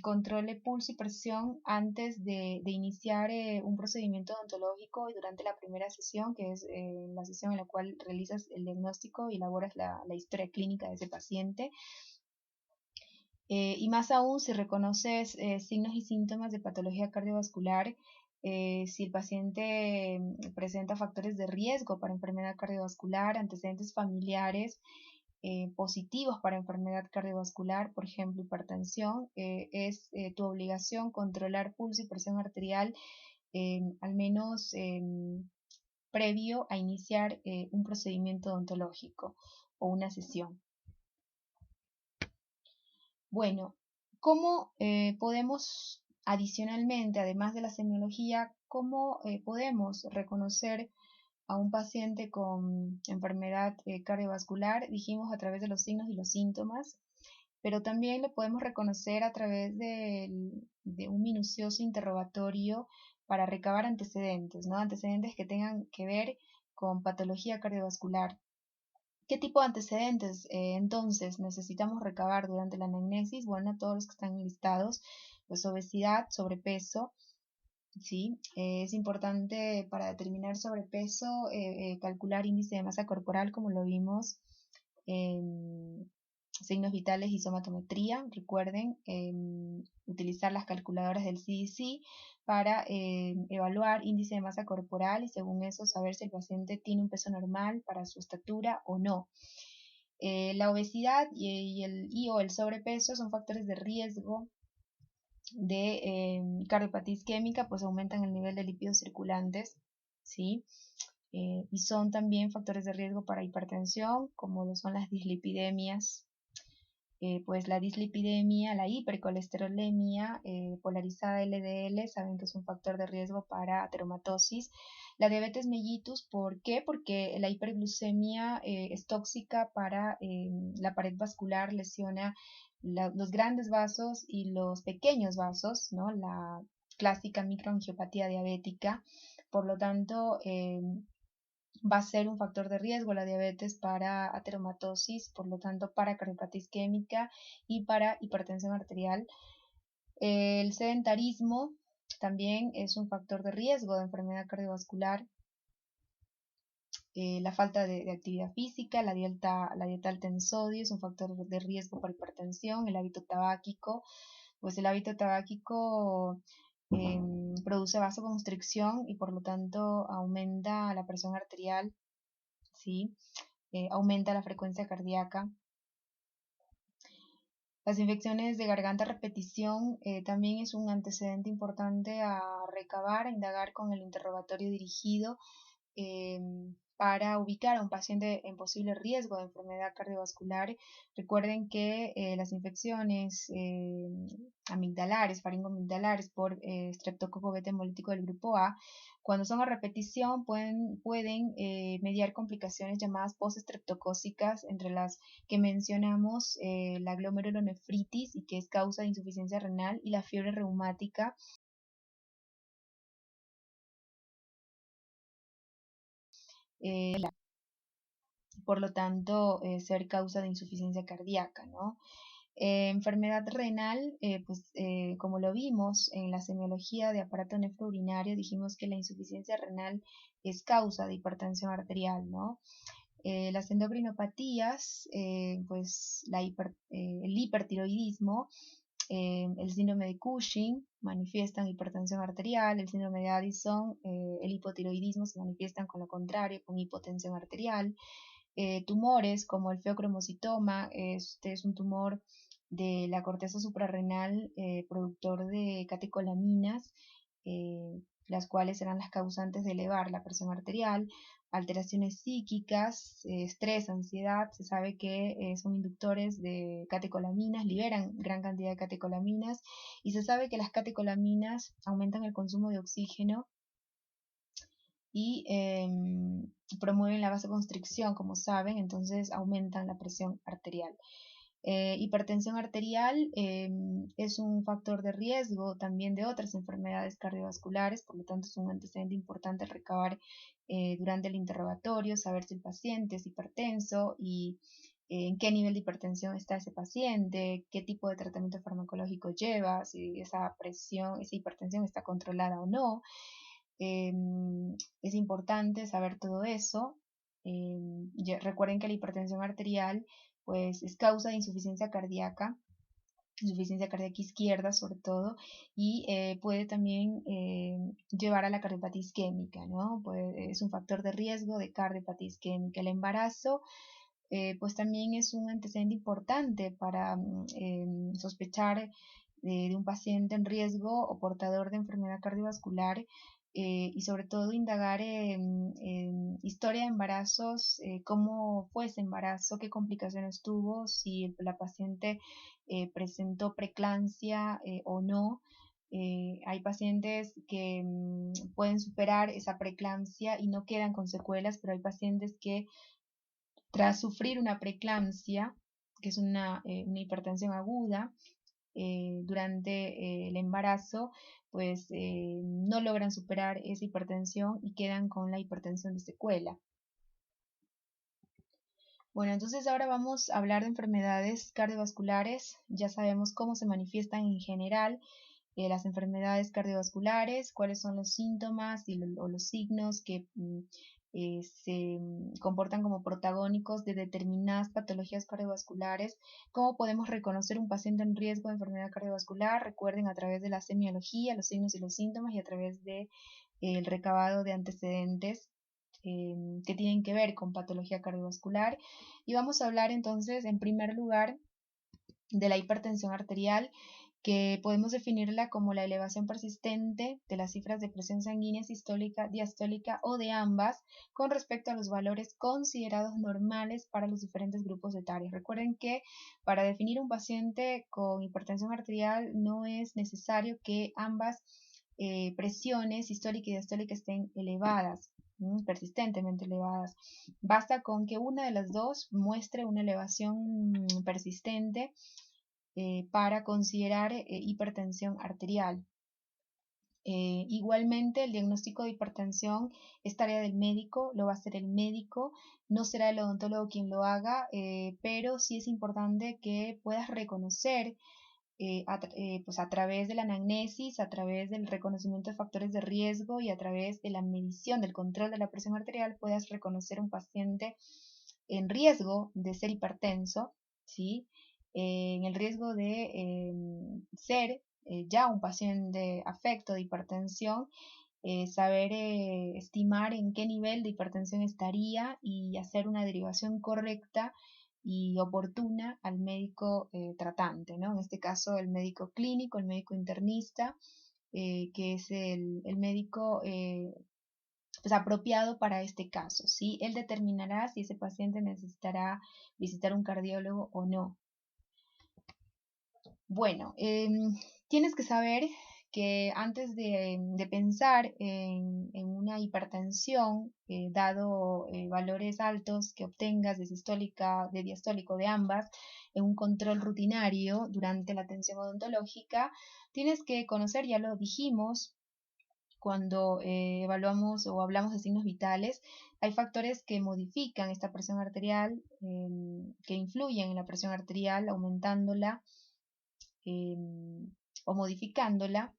controle pulso y presión antes de iniciar un procedimiento odontológico y durante la primera sesión, que es la sesión en la cual realizas el diagnóstico y elaboras la historia clínica de ese paciente. Y más aún si reconoces signos y síntomas de patología cardiovascular, si el paciente presenta factores de riesgo para enfermedad cardiovascular, antecedentes familiares positivos para enfermedad cardiovascular, por ejemplo, hipertensión, es tu obligación controlar pulso y presión arterial al menos previo a iniciar un procedimiento odontológico o una sesión. Bueno, ¿cómo podemos adicionalmente, además de la semiología, cómo podemos reconocer a un paciente con enfermedad cardiovascular? Dijimos a través de los signos y los síntomas, pero también lo podemos reconocer a través de un minucioso interrogatorio para recabar antecedentes, ¿no? Antecedentes que tengan que ver con patología cardiovascular. ¿Qué tipo de antecedentes entonces necesitamos recabar durante la anamnesis? Bueno, todos los que están listados, pues obesidad, sobrepeso, ¿sí? Es importante para determinar sobrepeso calcular índice de masa corporal, como lo vimos en signos vitales y somatometría. Recuerden utilizar las calculadoras del CDC para evaluar índice de masa corporal y según eso saber si el paciente tiene un peso normal para su estatura o no. La obesidad o el sobrepeso son factores de riesgo de cardiopatía isquémica, pues aumentan el nivel de lípidos circulantes, ¿sí? Y son también factores de riesgo para hipertensión, como lo son las dislipidemias. Pues la dislipidemia, la hipercolesterolemia polarizada LDL, saben que es un factor de riesgo para ateromatosis. La diabetes mellitus, ¿por qué? Porque la hiperglucemia es tóxica para la pared vascular, lesiona los grandes vasos y los pequeños vasos, ¿no? La clásica microangiopatía diabética. Por lo tanto, va a ser un factor de riesgo la diabetes para ateromatosis, por lo tanto para cardiopatía isquémica y para hipertensión arterial. El sedentarismo también es un factor de riesgo de enfermedad cardiovascular. La falta de actividad física, la dieta alta en sodio es un factor de riesgo para hipertensión. El hábito tabáquico, pues el hábito tabáquico produce vasoconstricción y por lo tanto aumenta la presión arterial, ¿sí? Aumenta la frecuencia cardíaca. Las infecciones de garganta a repetición también es un antecedente importante a recabar, a indagar con el interrogatorio dirigido para ubicar a un paciente en posible riesgo de enfermedad cardiovascular. Recuerden que las infecciones amigdalares, faringoamigdalares por Streptococo beta hemolítico del grupo A, cuando son a repetición pueden mediar complicaciones llamadas postestreptocócicas, entre las que mencionamos la glomerulonefritis, y que es causa de insuficiencia renal, y la fiebre reumática. Por lo tanto, ser causa de insuficiencia cardíaca, ¿no? Enfermedad renal, pues como lo vimos en la semiología de aparato nefrourinario, dijimos que la insuficiencia renal es causa de hipertensión arterial, ¿no? Las endocrinopatías, pues el hipertiroidismo, el síndrome de Cushing manifiestan hipertensión arterial, el síndrome de Addison, el hipotiroidismo se manifiestan con lo contrario, con hipotensión arterial. Tumores como el feocromocitoma, este es un tumor de la corteza suprarrenal productor de catecolaminas, las cuales serán las causantes de elevar la presión arterial. Alteraciones psíquicas, estrés, ansiedad, se sabe que son inductores de catecolaminas, liberan gran cantidad de catecolaminas, y se sabe que las catecolaminas aumentan el consumo de oxígeno y promueven la vasoconstricción, como saben, entonces aumentan la presión arterial. Hipertensión arterial es un factor de riesgo también de otras enfermedades cardiovasculares, por lo tanto es un antecedente importante recabar durante el interrogatorio, saber si el paciente es hipertenso y en qué nivel de hipertensión está ese paciente, qué tipo de tratamiento farmacológico lleva, si esa presión, esa hipertensión está controlada o no. Es importante saber todo eso. Recuerden que la hipertensión arterial pues es causa de insuficiencia cardíaca izquierda sobre todo, y puede también llevar a la cardiopatía isquémica, ¿no? Es un factor de riesgo de cardiopatía isquémica. El embarazo pues también es un antecedente importante para sospechar de un paciente en riesgo o portador de enfermedad cardiovascular, y sobre todo indagar en historia de embarazos, cómo fue ese embarazo, qué complicaciones tuvo, si la paciente presentó preeclampsia o no. Hay pacientes que pueden superar esa preeclampsia y no quedan con secuelas, pero hay pacientes que tras sufrir una preeclampsia, que es una hipertensión aguda, durante el embarazo, pues no logran superar esa hipertensión y quedan con la hipertensión de secuela. Bueno, entonces ahora vamos a hablar de enfermedades cardiovasculares. Ya sabemos cómo se manifiestan en general las enfermedades cardiovasculares, cuáles son los síntomas o los signos que se comportan como protagónicos de determinadas patologías cardiovasculares. ¿Cómo podemos reconocer un paciente en riesgo de enfermedad cardiovascular? Recuerden, a través de la semiología, los signos y los síntomas, y a través de el recabado de antecedentes que tienen que ver con patología cardiovascular. Y vamos a hablar entonces, en primer lugar, de la hipertensión arterial, que podemos definirla como la elevación persistente de las cifras de presión sanguínea sistólica, diastólica o de ambas con respecto a los valores considerados normales para los diferentes grupos etarios. Recuerden que para definir un paciente con hipertensión arterial no es necesario que ambas presiones sistólica y diastólica estén elevadas, persistentemente elevadas. Basta con que una de las dos muestre una elevación persistente para considerar hipertensión arterial. Igualmente, el diagnóstico de hipertensión es tarea del médico, lo va a hacer el médico, no será el odontólogo quien lo haga, pero sí es importante que puedas reconocer pues a través de la anamnesis, a través del reconocimiento de factores de riesgo y a través de la medición del control de la presión arterial, puedas reconocer un paciente en riesgo de ser hipertenso, ¿sí? En el riesgo de ser ya un paciente afecto de hipertensión, saber estimar en qué nivel de hipertensión estaría y hacer una derivación correcta y oportuna al médico tratante, ¿no? En este caso el médico clínico, el médico internista, que es el médico pues, apropiado para este caso, ¿sí? Él determinará si ese paciente necesitará visitar un cardiólogo o no. Bueno, tienes que saber que antes de pensar en una hipertensión, dado valores altos que obtengas de sistólica, de diastólico de ambas, en un control rutinario durante la atención odontológica, tienes que conocer, ya lo dijimos, cuando evaluamos o hablamos de signos vitales, hay factores que modifican esta presión arterial, que influyen en la presión arterial, aumentándola o modificándola.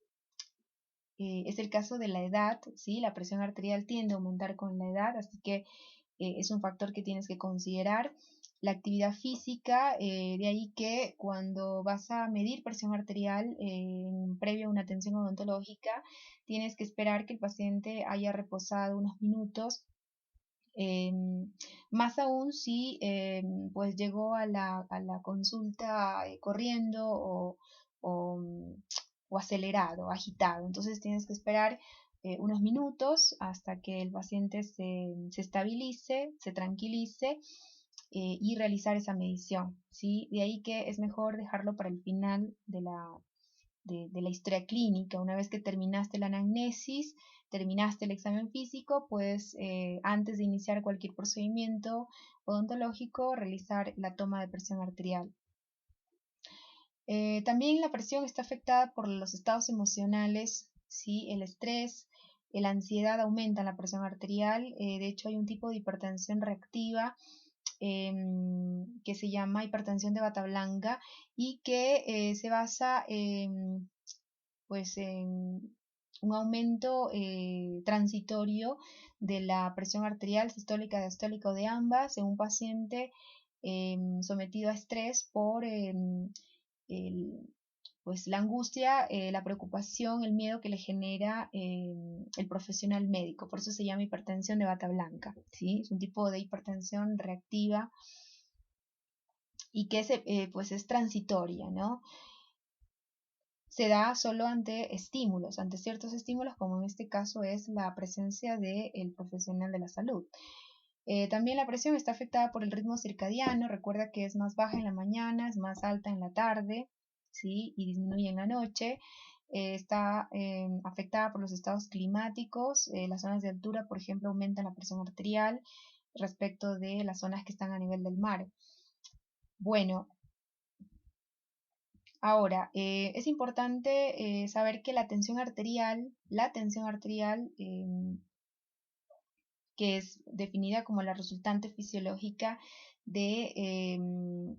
Es el caso de la edad, ¿sí? La presión arterial tiende a aumentar con la edad, así que es un factor que tienes que considerar. La actividad física, de ahí que cuando vas a medir presión arterial previo a una atención odontológica, tienes que esperar que el paciente haya reposado unos minutos, más aún si pues llegó a la consulta corriendo o acelerado, agitado. Entonces tienes que esperar unos minutos hasta que el paciente se estabilice, se tranquilice y realizar esa medición, ¿sí? De ahí que es mejor dejarlo para el final de la historia clínica. Una vez que terminaste la anamnesis, terminaste el examen físico, pues antes de iniciar cualquier procedimiento odontológico, realizar la toma de presión arterial. También la presión está afectada por los estados emocionales, ¿sí? El estrés, la ansiedad aumentan la presión arterial. De hecho, hay un tipo de hipertensión reactiva que se llama hipertensión de bata blanca y que se basa pues, en un aumento transitorio de la presión arterial sistólica, diastólica o de ambas en un paciente sometido a estrés por pues la angustia, la preocupación, el miedo que le genera el profesional médico. Por eso se llama hipertensión de bata blanca, ¿sí? Es un tipo de hipertensión reactiva y que pues es transitoria, ¿no? Se da solo ante estímulos, ante ciertos estímulos, como en este caso es la presencia del profesional de la salud. También la presión está afectada por el ritmo circadiano. Recuerda que es más baja en la mañana, es más alta en la tarde, ¿sí? Y disminuye en la noche. Está afectada por los estados climáticos. Las zonas de altura, por ejemplo, aumentan la presión arterial respecto de las zonas que están a nivel del mar. Bueno, ahora, es importante saber que la tensión arterial, que es definida como la resultante fisiológica de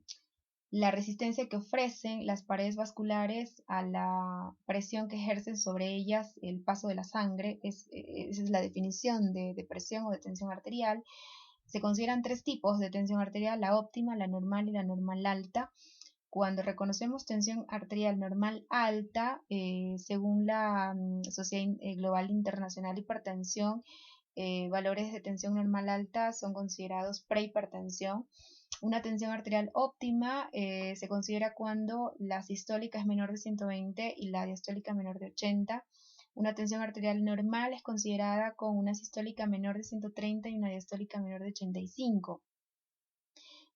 la resistencia que ofrecen las paredes vasculares a la presión que ejercen sobre ellas el paso de la sangre. Esa es la definición de presión o de tensión arterial. Se consideran tres tipos de tensión arterial: la óptima, la normal y la normal alta. Cuando reconocemos tensión arterial normal alta, según la Sociedad Global Internacional de Hipertensión, valores de tensión normal alta son considerados prehipertensión. Una tensión arterial óptima se considera cuando la sistólica es menor de 120 y la diastólica menor de 80. Una tensión arterial normal es considerada con una sistólica menor de 130 y una diastólica menor de 85.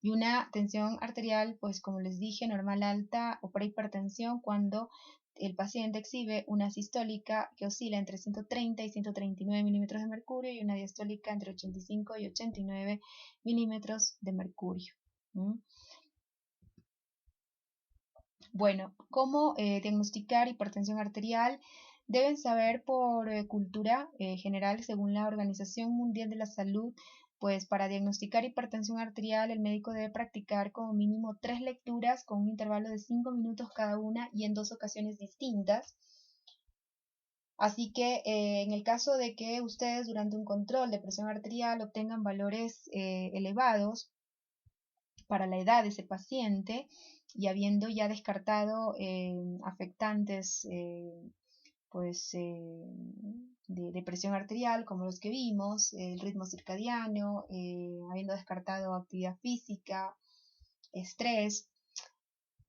Y una tensión arterial, pues como les dije, normal alta o prehipertensión cuando el paciente exhibe una sistólica que oscila entre 130 y 139 milímetros de mercurio y una diastólica entre 85 y 89 milímetros de mercurio. Bueno, ¿cómo diagnosticar hipertensión arterial? Deben saber por cultura general, según la Organización Mundial de la Salud, pues para diagnosticar hipertensión arterial el médico debe practicar como mínimo 3 lecturas con un intervalo de 5 minutos cada una y en 2 ocasiones distintas. Así que en el caso de que ustedes durante un control de presión arterial obtengan valores elevados para la edad de ese paciente y habiendo ya descartado afectantes pues de presión arterial como los que vimos, el ritmo circadiano, habiendo descartado actividad física, estrés.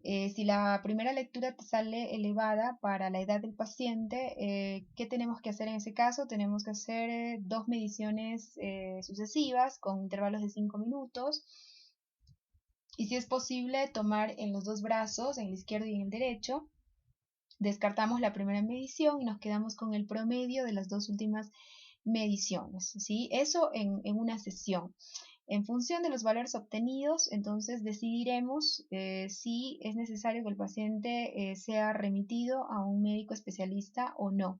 Si la primera lectura te sale elevada para la edad del paciente, ¿qué tenemos que hacer en ese caso? Tenemos que hacer 2 mediciones sucesivas con intervalos de 5 minutos. Y si es posible, tomar en los dos brazos, en el izquierdo y en el derecho. Descartamos la primera medición y nos quedamos con el promedio de las dos últimas mediciones, ¿sí? Eso en una sesión. En función de los valores obtenidos, entonces decidiremos si es necesario que el paciente sea remitido a un médico especialista o no.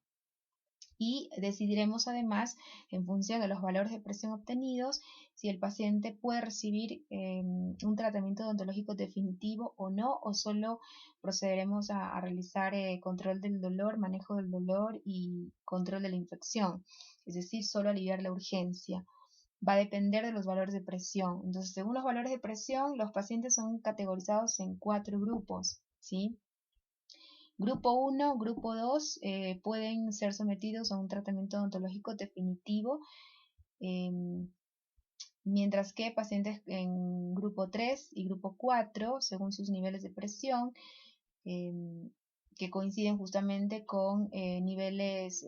Y decidiremos además, en función de los valores de presión obtenidos, si el paciente puede recibir un tratamiento odontológico definitivo o no, o solo procederemos a realizar control del dolor, manejo del dolor y control de la infección, es decir, solo aliviar la urgencia. Va a depender de los valores de presión. Entonces, según los valores de presión, los pacientes son categorizados en 4 grupos, ¿sí? Grupo 1, grupo 2 pueden ser sometidos a un tratamiento odontológico definitivo, mientras que pacientes en grupo 3 y grupo 4, según sus niveles de presión, que coinciden justamente con niveles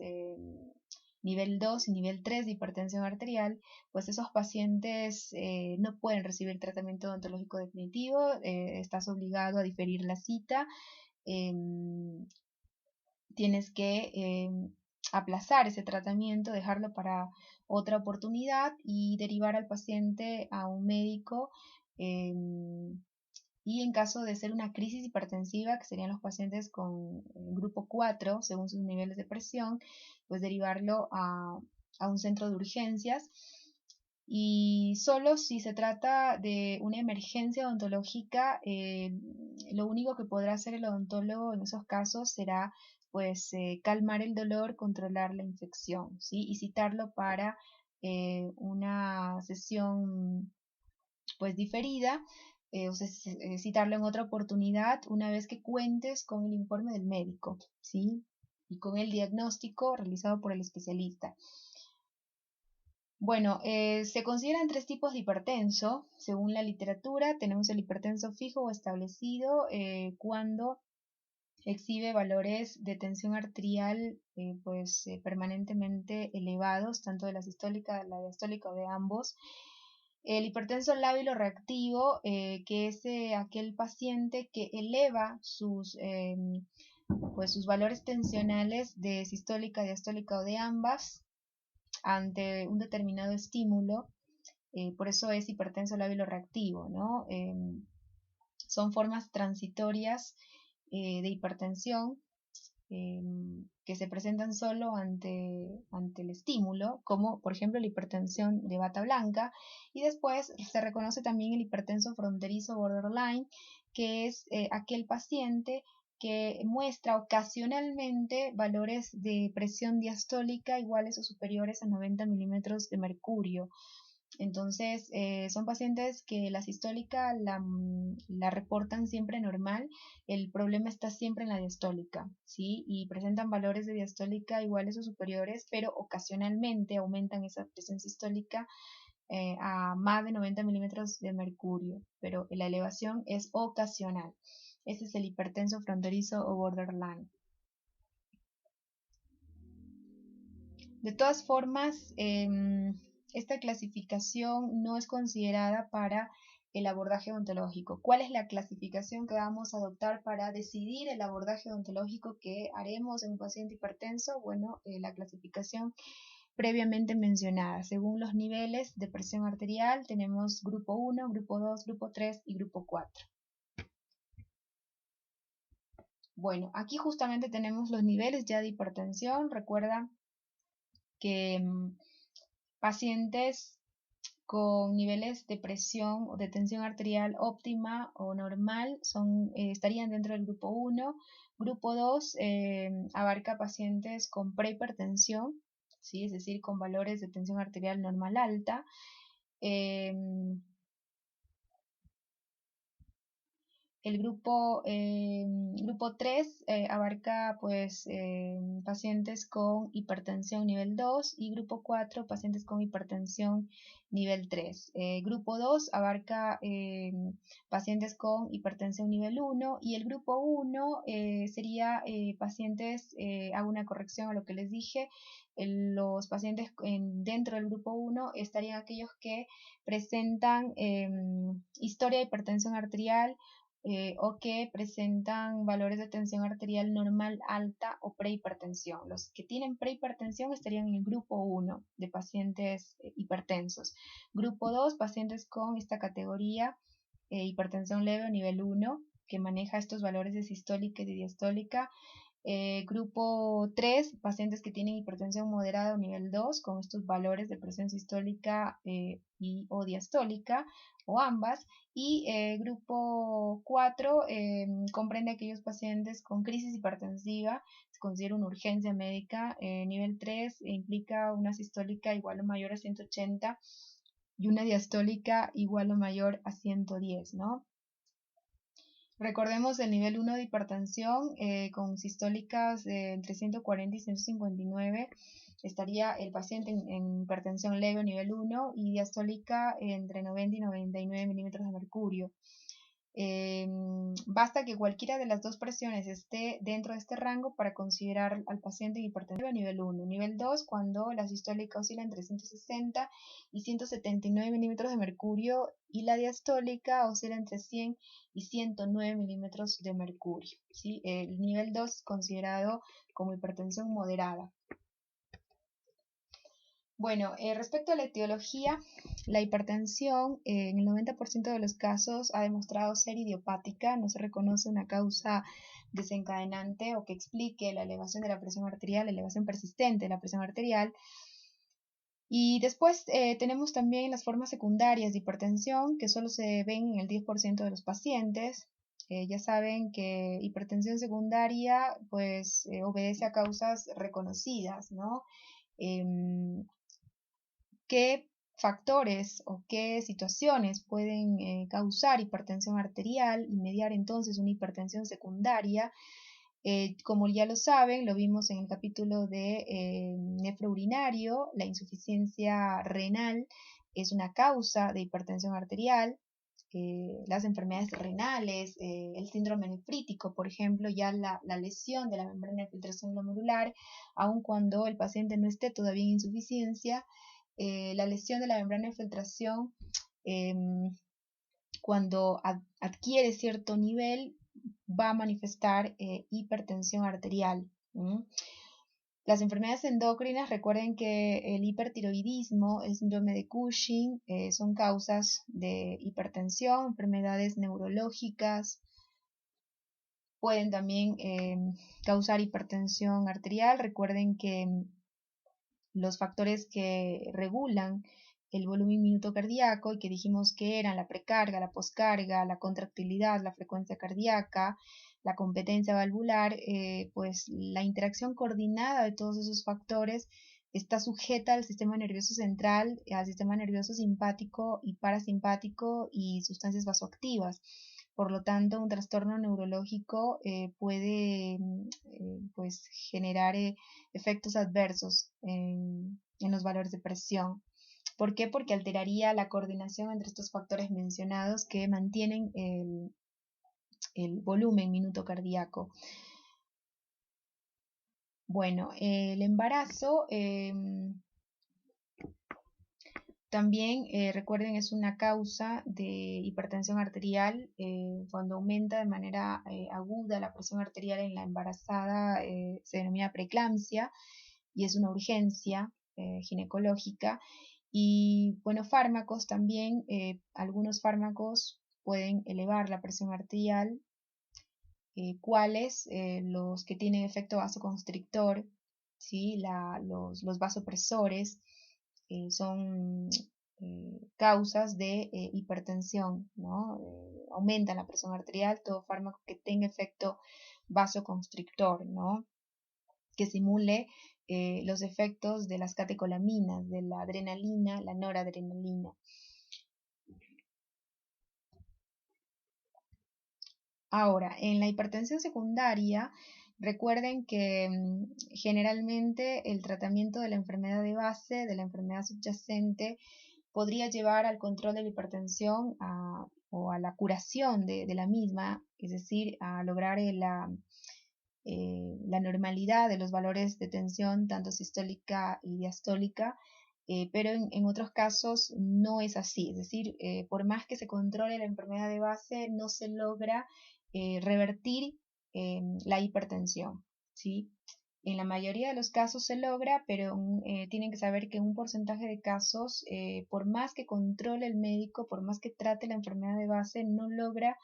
nivel 2 y nivel 3 de hipertensión arterial, pues esos pacientes no pueden recibir tratamiento odontológico definitivo, estás obligado a diferir la cita, tienes que aplazar ese tratamiento, dejarlo para otra oportunidad y derivar al paciente a un médico. Y en caso de ser una crisis hipertensiva, que serían los pacientes con grupo 4, según sus niveles de presión, pues derivarlo a un centro de urgencias. Y solo si se trata de una emergencia odontológica, lo único que podrá hacer el odontólogo en esos casos será pues calmar el dolor, controlar la infección, ¿sí? Y citarlo para una sesión pues diferida, o sea, citarlo en otra oportunidad una vez que cuentes con el informe del médico, ¿sí? Y con el diagnóstico realizado por el especialista. Bueno, se consideran 3 tipos de hipertenso. Según la literatura, tenemos el hipertenso fijo o establecido cuando exhibe valores de tensión arterial permanentemente elevados, tanto de la sistólica, la diastólica o de ambos. El hipertenso lábil o reactivo, que es aquel paciente que eleva sus valores tensionales de sistólica, diastólica o de ambas ante un determinado estímulo, por eso es hipertenso lábil o reactivo, ¿no? Son formas transitorias de hipertensión que se presentan solo ante el estímulo, como por ejemplo la hipertensión de bata blanca, y después se reconoce también el hipertenso fronterizo borderline, que es aquel paciente que muestra ocasionalmente valores de presión diastólica iguales o superiores a 90 milímetros de mercurio. Entonces, son pacientes que la sistólica la reportan siempre normal, el problema está siempre en la diastólica, ¿sí? Y presentan valores de diastólica iguales o superiores, pero ocasionalmente aumentan esa presión sistólica a más de 90 milímetros de mercurio, pero la elevación es ocasional. Ese es el hipertenso fronterizo o borderline. De todas formas, esta clasificación no es considerada para el abordaje odontológico. ¿Cuál es la clasificación que vamos a adoptar para decidir el abordaje odontológico que haremos en un paciente hipertenso? Bueno, la clasificación previamente mencionada. Según los niveles de presión arterial, tenemos grupo 1, grupo 2, grupo 3 y grupo 4. Bueno, aquí justamente tenemos los niveles ya de hipertensión. Recuerda que pacientes con niveles de presión o de tensión arterial óptima o normal estarían dentro del grupo 1. Grupo 2 abarca pacientes con prehipertensión, ¿sí? Es decir, con valores de tensión arterial normal alta. El grupo 3 abarca pacientes con hipertensión nivel 2 y grupo 4 pacientes con hipertensión nivel 3. Grupo 2 abarca pacientes con hipertensión nivel 1 y el grupo 1 sería pacientes, hago una corrección a lo que les dije, los pacientes dentro del grupo 1 estarían aquellos que presentan historia de hipertensión arterial, o que presentan valores de tensión arterial normal alta o prehipertensión. Los que tienen prehipertensión estarían en el grupo 1 de pacientes hipertensos. Grupo 2, pacientes con esta categoría, hipertensión leve o nivel 1, que maneja estos valores de sistólica y de diastólica. Grupo 3, pacientes que tienen hipertensión moderada o nivel 2 con estos valores de presión sistólica y o diastólica o ambas. Y grupo 4 comprende aquellos pacientes con crisis hipertensiva, se considera una urgencia médica. Nivel 3 implica una sistólica igual o mayor a 180 y una diastólica igual o mayor a 110, ¿no? Recordemos el nivel 1 de hipertensión con sistólicas entre 140 y 159. Estaría el paciente en hipertensión leve o nivel 1 y diastólica entre 90 y 99 milímetros de mercurio. Basta que cualquiera de las dos presiones esté dentro de este rango para considerar al paciente hipertensivo a nivel 1. Nivel 2, cuando la sistólica oscila entre 160 y 179 milímetros de mercurio y la diastólica oscila entre 100 y 109 milímetros de mercurio. ¿Sí? El nivel 2 es considerado como hipertensión moderada. Bueno, respecto a la etiología, la hipertensión en el 90% de los casos ha demostrado ser idiopática, no se reconoce una causa desencadenante o que explique la elevación de la presión arterial, la elevación persistente de la presión arterial. Y después tenemos también las formas secundarias de hipertensión que solo se ven en el 10% de los pacientes. Ya saben que hipertensión secundaria pues obedece a causas reconocidas, ¿no? ¿Qué factores o qué situaciones pueden causar hipertensión arterial y mediar entonces una hipertensión secundaria? Como ya lo saben, lo vimos en el capítulo de nefrourinario, la insuficiencia renal es una causa de hipertensión arterial. Las enfermedades renales, el síndrome nefrítico, por ejemplo, ya la lesión de la membrana de filtración glomerular, aun cuando el paciente no esté todavía en insuficiencia, la lesión de la membrana de filtración, cuando adquiere cierto nivel, va a manifestar hipertensión arterial. Las enfermedades endocrinas, recuerden que el hipertiroidismo, el síndrome de Cushing, son causas de hipertensión, enfermedades neurológicas, pueden también causar hipertensión arterial. Recuerden que los factores que regulan el volumen minuto cardíaco y que dijimos que eran la precarga, la poscarga, la contractilidad, la frecuencia cardíaca, la competencia valvular, pues la interacción coordinada de todos esos factores está sujeta al sistema nervioso central, al sistema nervioso simpático y parasimpático y sustancias vasoactivas. Por lo tanto, un trastorno neurológico puede pues, generar efectos adversos en los valores de presión. ¿Por qué? Porque alteraría la coordinación entre estos factores mencionados que mantienen el volumen minuto cardíaco. Bueno, el embarazo también, recuerden, es una causa de hipertensión arterial. Cuando aumenta de manera aguda la presión arterial en la embarazada, se denomina preeclampsia y es una urgencia ginecológica. Y bueno, fármacos también, algunos fármacos pueden elevar la presión arterial. ¿Cuáles? Los que tienen efecto vasoconstrictor, ¿sí? Los vasopresores son causas de hipertensión, ¿no? Aumentan la presión arterial, todo fármaco que tenga efecto vasoconstrictor, ¿no? Que simule los efectos de las catecolaminas, de la adrenalina, la noradrenalina. Ahora, en la hipertensión secundaria, recuerden que generalmente el tratamiento de la enfermedad de base, de la enfermedad subyacente, podría llevar al control de la hipertensión o a la curación de la misma, es decir, a lograr la normalidad de los valores de tensión, tanto sistólica y diastólica, pero en otros casos no es así, es decir, por más que se controle la enfermedad de base, no se logra revertir la hipertensión, ¿sí? En la mayoría de los casos se logra, pero tienen que saber que en un porcentaje de casos, por más que controle el médico, por más que trate la enfermedad de base, no logra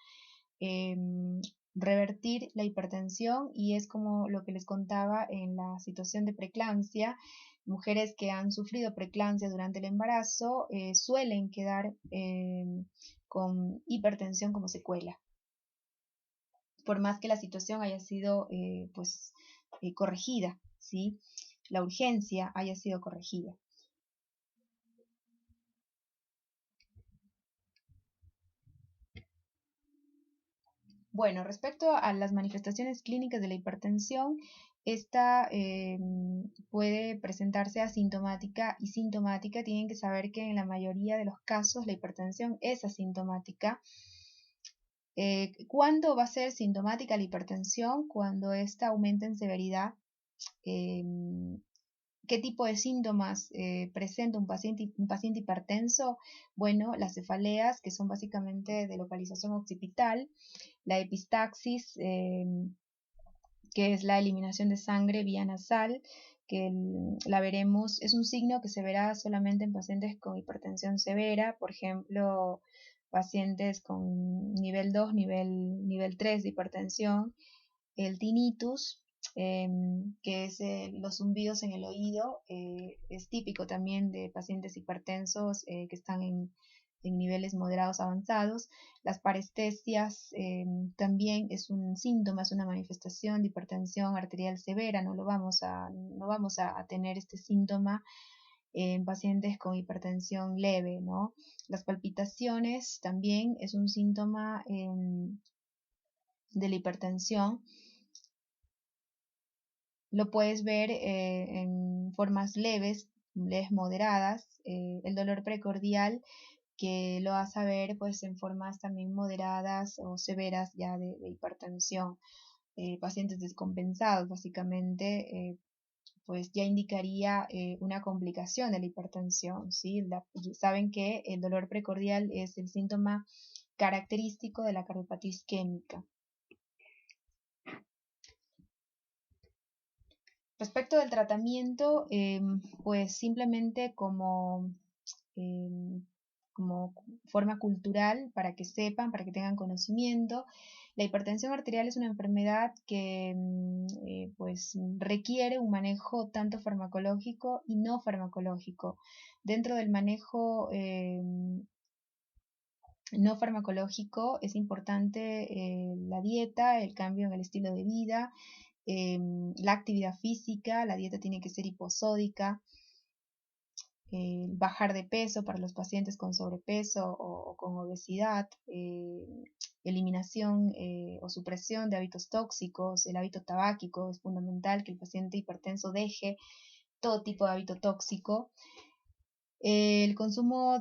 revertir la hipertensión, y es como lo que les contaba en la situación de preeclampsia. Mujeres que han sufrido preeclampsia durante el embarazo suelen quedar con hipertensión como secuela, por más que la situación haya sido pues corregida, ¿sí? La urgencia haya sido corregida. Bueno, respecto a las manifestaciones clínicas de la hipertensión, esta puede presentarse asintomática y sintomática. Tienen que saber que en la mayoría de los casos la hipertensión es asintomática. ¿Cuándo va a ser sintomática la hipertensión? Cuando ésta aumenta en severidad. ¿Qué tipo de síntomas presenta un paciente hipertenso? Bueno, las cefaleas, que son básicamente de localización occipital, la epistaxis, que es la eliminación de sangre vía nasal, que la veremos, es un signo que se verá solamente en pacientes con hipertensión severa, por ejemplo, pacientes con nivel 2, nivel 3 de hipertensión, el tinnitus, que es los zumbidos en el oído, es típico también de pacientes hipertensos que están en niveles moderados avanzados. Las parestesias también es un síntoma, es una manifestación de hipertensión arterial severa. No vamos a tener este síntoma en pacientes con hipertensión leve, ¿no? Las palpitaciones también es un síntoma de la hipertensión. Lo puedes ver en formas leves moderadas. El dolor precordial, que lo vas a ver pues en formas también moderadas o severas ya de hipertensión. Pacientes descompensados básicamente, pues ya indicaría una complicación de la hipertensión, ¿sí? Saben que el dolor precordial es el síntoma característico de la cardiopatía isquémica. Respecto del tratamiento, pues simplemente como forma cultural, para que sepan, para que tengan conocimiento, la hipertensión arterial es una enfermedad que pues requiere un manejo tanto farmacológico y no farmacológico. Dentro del manejo no farmacológico es importante la dieta, el cambio en el estilo de vida, la actividad física. La dieta tiene que ser hiposódica, bajar de peso para los pacientes con sobrepeso o con obesidad, eliminación o supresión de hábitos tóxicos. El hábito tabáquico es fundamental, que el paciente hipertenso deje todo tipo de hábito tóxico. El consumo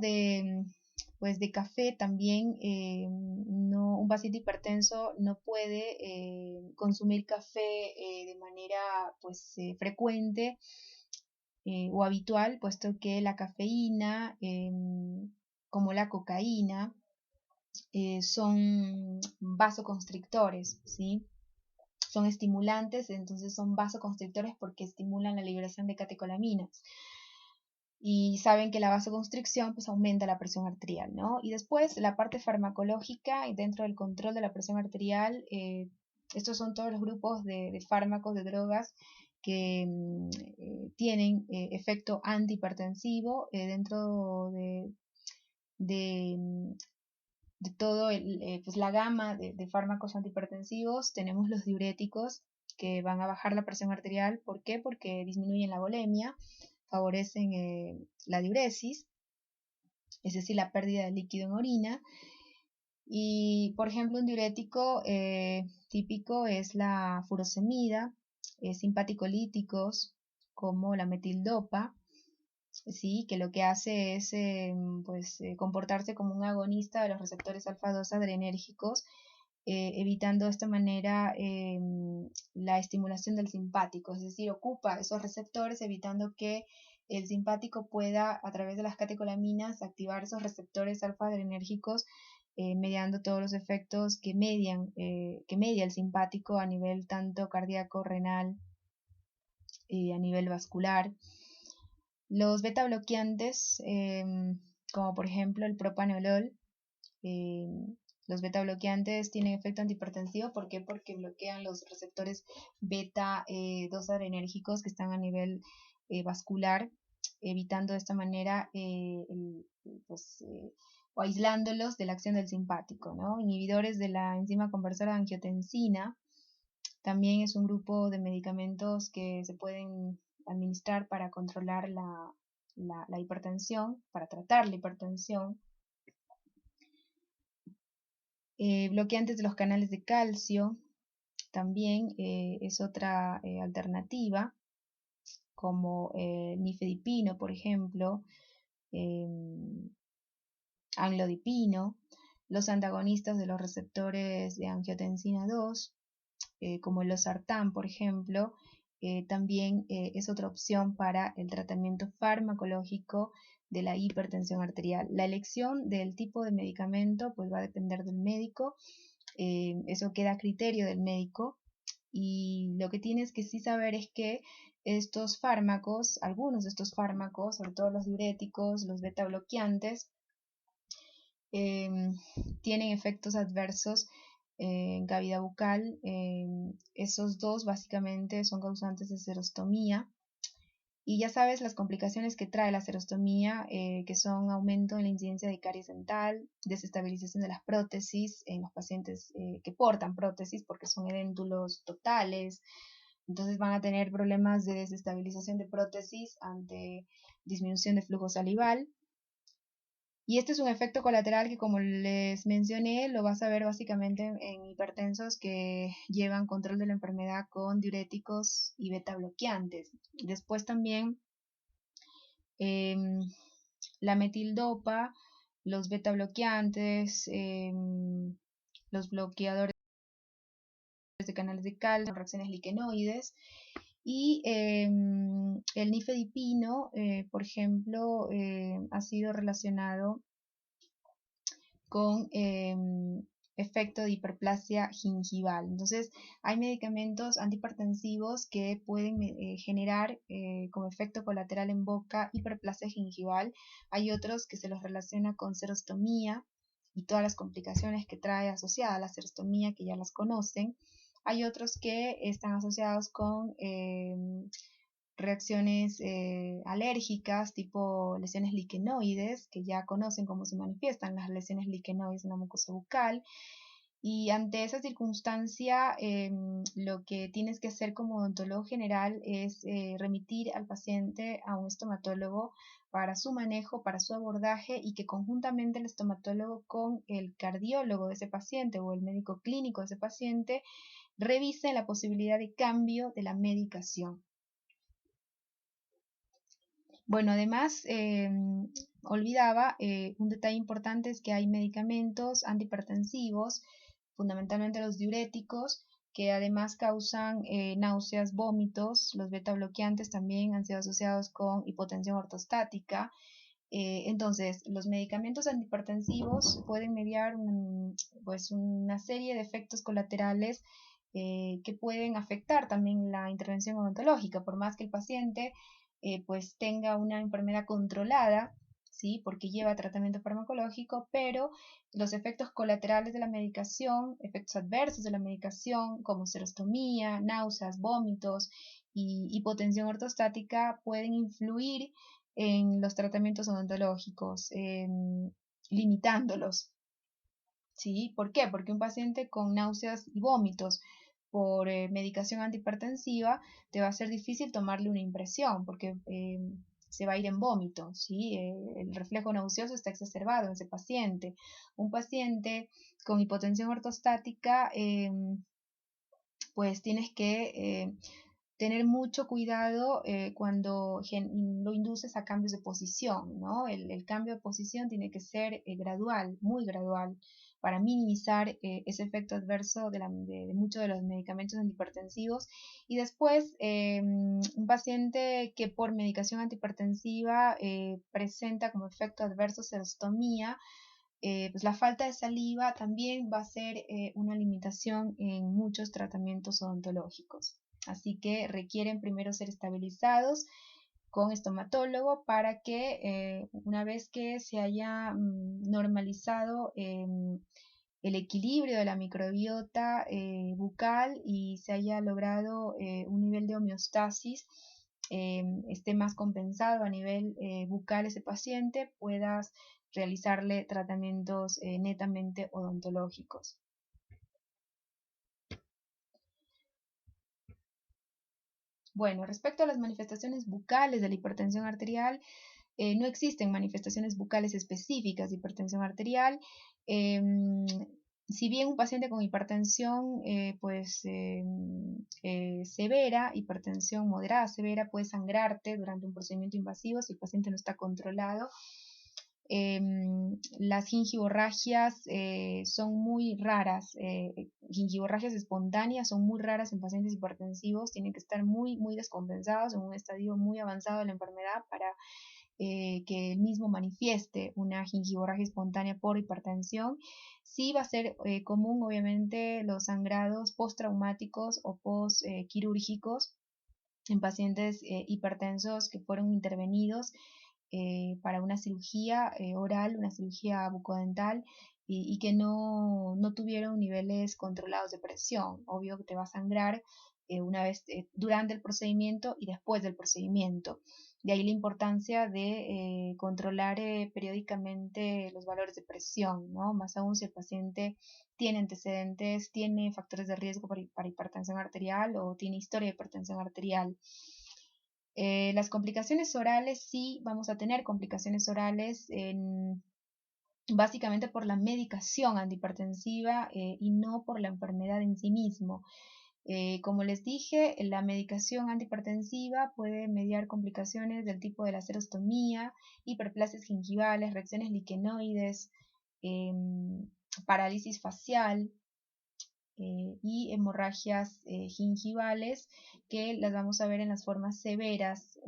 pues de café también, un paciente hipertenso no puede consumir café de manera pues frecuente o habitual, puesto que la cafeína, como la cocaína, son vasoconstrictores, ¿sí? Son estimulantes, entonces son vasoconstrictores porque estimulan la liberación de catecolaminas. Y saben que la vasoconstricción pues aumenta la presión arterial, ¿no? Y después la parte farmacológica, y dentro del control de la presión arterial, estos son todos los grupos de fármacos, de drogas que tienen efecto antihipertensivo dentro de todo pues la gama de fármacos antihipertensivos. Tenemos los diuréticos, que van a bajar la presión arterial. ¿Por qué? Porque disminuyen la volemia, favorecen la diuresis, es decir, la pérdida de líquido en orina. Y, por ejemplo, un diurético típico es la furosemida, simpaticolíticos como la metildopa, ¿sí? Que lo que hace es pues, comportarse como un agonista de los receptores alfa-2 adrenérgicos, evitando de esta manera la estimulación del simpático, es decir, ocupa esos receptores evitando que el simpático pueda, a través de las catecolaminas, activar esos receptores alfa-adrenérgicos, mediando todos los efectos que media el simpático a nivel tanto cardíaco, renal, a nivel vascular. Los beta bloqueantes, como por ejemplo el propanolol, los beta bloqueantes tienen efecto antihipertensivo. ¿Por qué? Porque bloquean los receptores beta 2 adrenérgicos que están a nivel vascular, evitando de esta manera pues, o aislándolos de la acción del simpático, ¿no? Inhibidores de la enzima conversora de angiotensina también es un grupo de medicamentos que se pueden administrar para controlar la hipertensión, para tratar la hipertensión. Bloqueantes de los canales de calcio también es otra alternativa, como nifedipino, por ejemplo, amlodipino. los antagonistas de los receptores de angiotensina 2, como el losartán, por ejemplo, también es otra opción para el tratamiento farmacológico de la hipertensión arterial. La elección del tipo de medicamento pues va a depender del médico, eso queda a criterio del médico, y lo que tienes que sí saber es que estos fármacos, algunos de estos fármacos, sobre todo los diuréticos, los beta bloqueantes, tienen efectos adversos en cavidad bucal. Esos dos básicamente son causantes de serostomía. Y ya sabes las complicaciones que trae la serostomía, que son aumento en la incidencia de caries dental, desestabilización de las prótesis en los pacientes que portan prótesis porque son edéntulos totales. Entonces van a tener problemas de desestabilización de prótesis ante disminución de flujo salival. Y este es un efecto colateral que, como les mencioné, lo vas a ver básicamente en hipertensos que llevan control de la enfermedad con diuréticos y beta bloqueantes. Después también la metildopa, los beta bloqueantes, los bloqueadores de canales de calcio, reacciones liquenoides, y el nifedipino, por ejemplo, ha sido relacionado con efecto de hiperplasia gingival. Entonces, hay medicamentos antihipertensivos que pueden generar como efecto colateral en boca hiperplasia gingival. Hay otros que se los relaciona con serostomía y todas las complicaciones que trae asociada a la serostomía, que ya las conocen. Hay otros que están asociados con reacciones alérgicas, tipo lesiones liquenoides, que ya conocen cómo se manifiestan las lesiones liquenoides en la mucosa bucal. Y ante esa circunstancia, lo que tienes que hacer como odontólogo general es remitir al paciente a un estomatólogo para su manejo, para su abordaje, y que conjuntamente el estomatólogo con el cardiólogo de ese paciente o el médico clínico de ese paciente revisen la posibilidad de cambio de la medicación. Bueno, además, olvidaba, un detalle importante es que hay medicamentos antihipertensivos, fundamentalmente los diuréticos, que además causan náuseas, vómitos. Los beta bloqueantes también han sido asociados con hipotensión ortostática. Entonces, los medicamentos antihipertensivos pueden mediar pues una serie de efectos colaterales que pueden afectar también la intervención odontológica, por más que el paciente pues tenga una enfermedad controlada, ¿sí? Porque lleva tratamiento farmacológico, pero los efectos colaterales de la medicación, efectos adversos de la medicación, como serostomía, náuseas, vómitos y hipotensión ortostática, pueden influir en los tratamientos odontológicos, limitándolos. ¿Sí? ¿Por qué? Porque un paciente con náuseas y vómitos por medicación antihipertensiva te va a ser difícil tomarle una impresión porque se va a ir en vómito, ¿sí? El reflejo nauseoso está exacerbado en ese paciente. Un paciente con hipotensión ortostática, pues tienes que tener mucho cuidado cuando lo induces a cambios de posición, ¿no? El cambio de posición tiene que ser gradual, muy gradual, para minimizar ese efecto adverso de muchos de los medicamentos antihipertensivos. Y después, un paciente que por medicación antihipertensiva presenta como efecto adverso serostomía, pues la falta de saliva también va a ser una limitación en muchos tratamientos odontológicos. Así que requieren primero ser estabilizados con estomatólogo para que una vez que se haya normalizado el equilibrio de la microbiota bucal y se haya logrado un nivel de homeostasis, esté más compensado a nivel bucal ese paciente, puedas realizarle tratamientos netamente odontológicos. Bueno, respecto a las manifestaciones bucales de la hipertensión arterial, no existen manifestaciones bucales específicas de hipertensión arterial. Si bien un paciente con hipertensión severa, hipertensión moderada severa, puede sangrarte durante un procedimiento invasivo si el paciente no está controlado, Las gingivorragias son muy raras, gingivorragias espontáneas son muy raras en pacientes hipertensivos, tienen que estar muy descompensados en un estadio muy avanzado de la enfermedad para que el mismo manifieste una gingivorragia espontánea por hipertensión. Sí va a ser común, obviamente, los sangrados postraumáticos o postquirúrgicos en pacientes hipertensos que fueron intervenidos para una cirugía oral, una cirugía bucodental y que no tuvieron niveles controlados de presión. Obvio que te va a sangrar una vez durante el procedimiento y después del procedimiento. De ahí la importancia de controlar periódicamente los valores de presión, ¿no? Más aún si el paciente tiene antecedentes, tiene factores de riesgo para hipertensión arterial o tiene historia de hipertensión arterial. Las complicaciones orales, sí vamos a tener complicaciones orales básicamente por la medicación antihipertensiva y no por la enfermedad en sí mismo. Como les dije, la medicación antihipertensiva puede mediar complicaciones del tipo de la serostomía, hiperplasias gingivales, reacciones liquenoides, parálisis facial, y hemorragias gingivales que las vamos a ver en las formas severas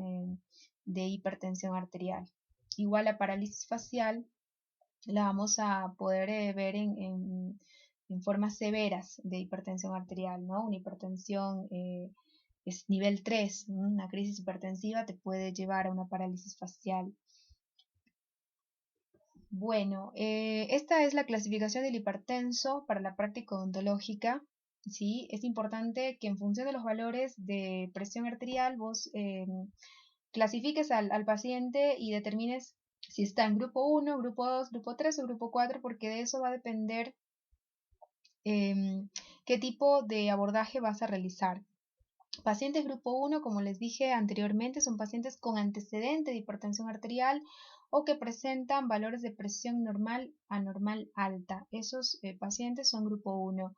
de hipertensión arterial. Igual la parálisis facial la vamos a poder ver en formas severas de hipertensión arterial, ¿no? Una hipertensión es nivel 3, una crisis hipertensiva te puede llevar a una parálisis facial. Bueno, esta es la clasificación del hipertenso para la práctica odontológica. ¿Sí? Es importante que en función de los valores de presión arterial vos clasifiques al paciente y determines si está en grupo 1, grupo 2, grupo 3 o grupo 4, porque de eso va a depender qué tipo de abordaje vas a realizar. Pacientes grupo 1, como les dije anteriormente, son pacientes con antecedente de hipertensión arterial o que presentan valores de presión normal a normal alta. Esos pacientes son grupo 1.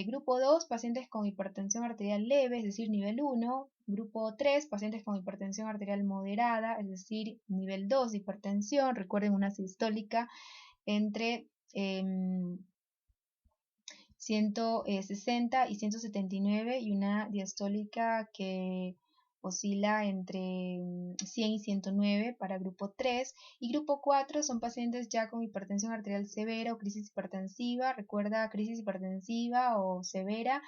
Grupo 2, pacientes con hipertensión arterial leve, es decir, nivel 1. Grupo 3, pacientes con hipertensión arterial moderada, es decir, nivel 2 de hipertensión. Recuerden una sistólica entre 160 y 179 y una diastólica que oscila entre 100 y 109 para grupo 3 y grupo 4 son pacientes ya con hipertensión arterial severa o crisis hipertensiva. Recuerda, crisis hipertensiva o severa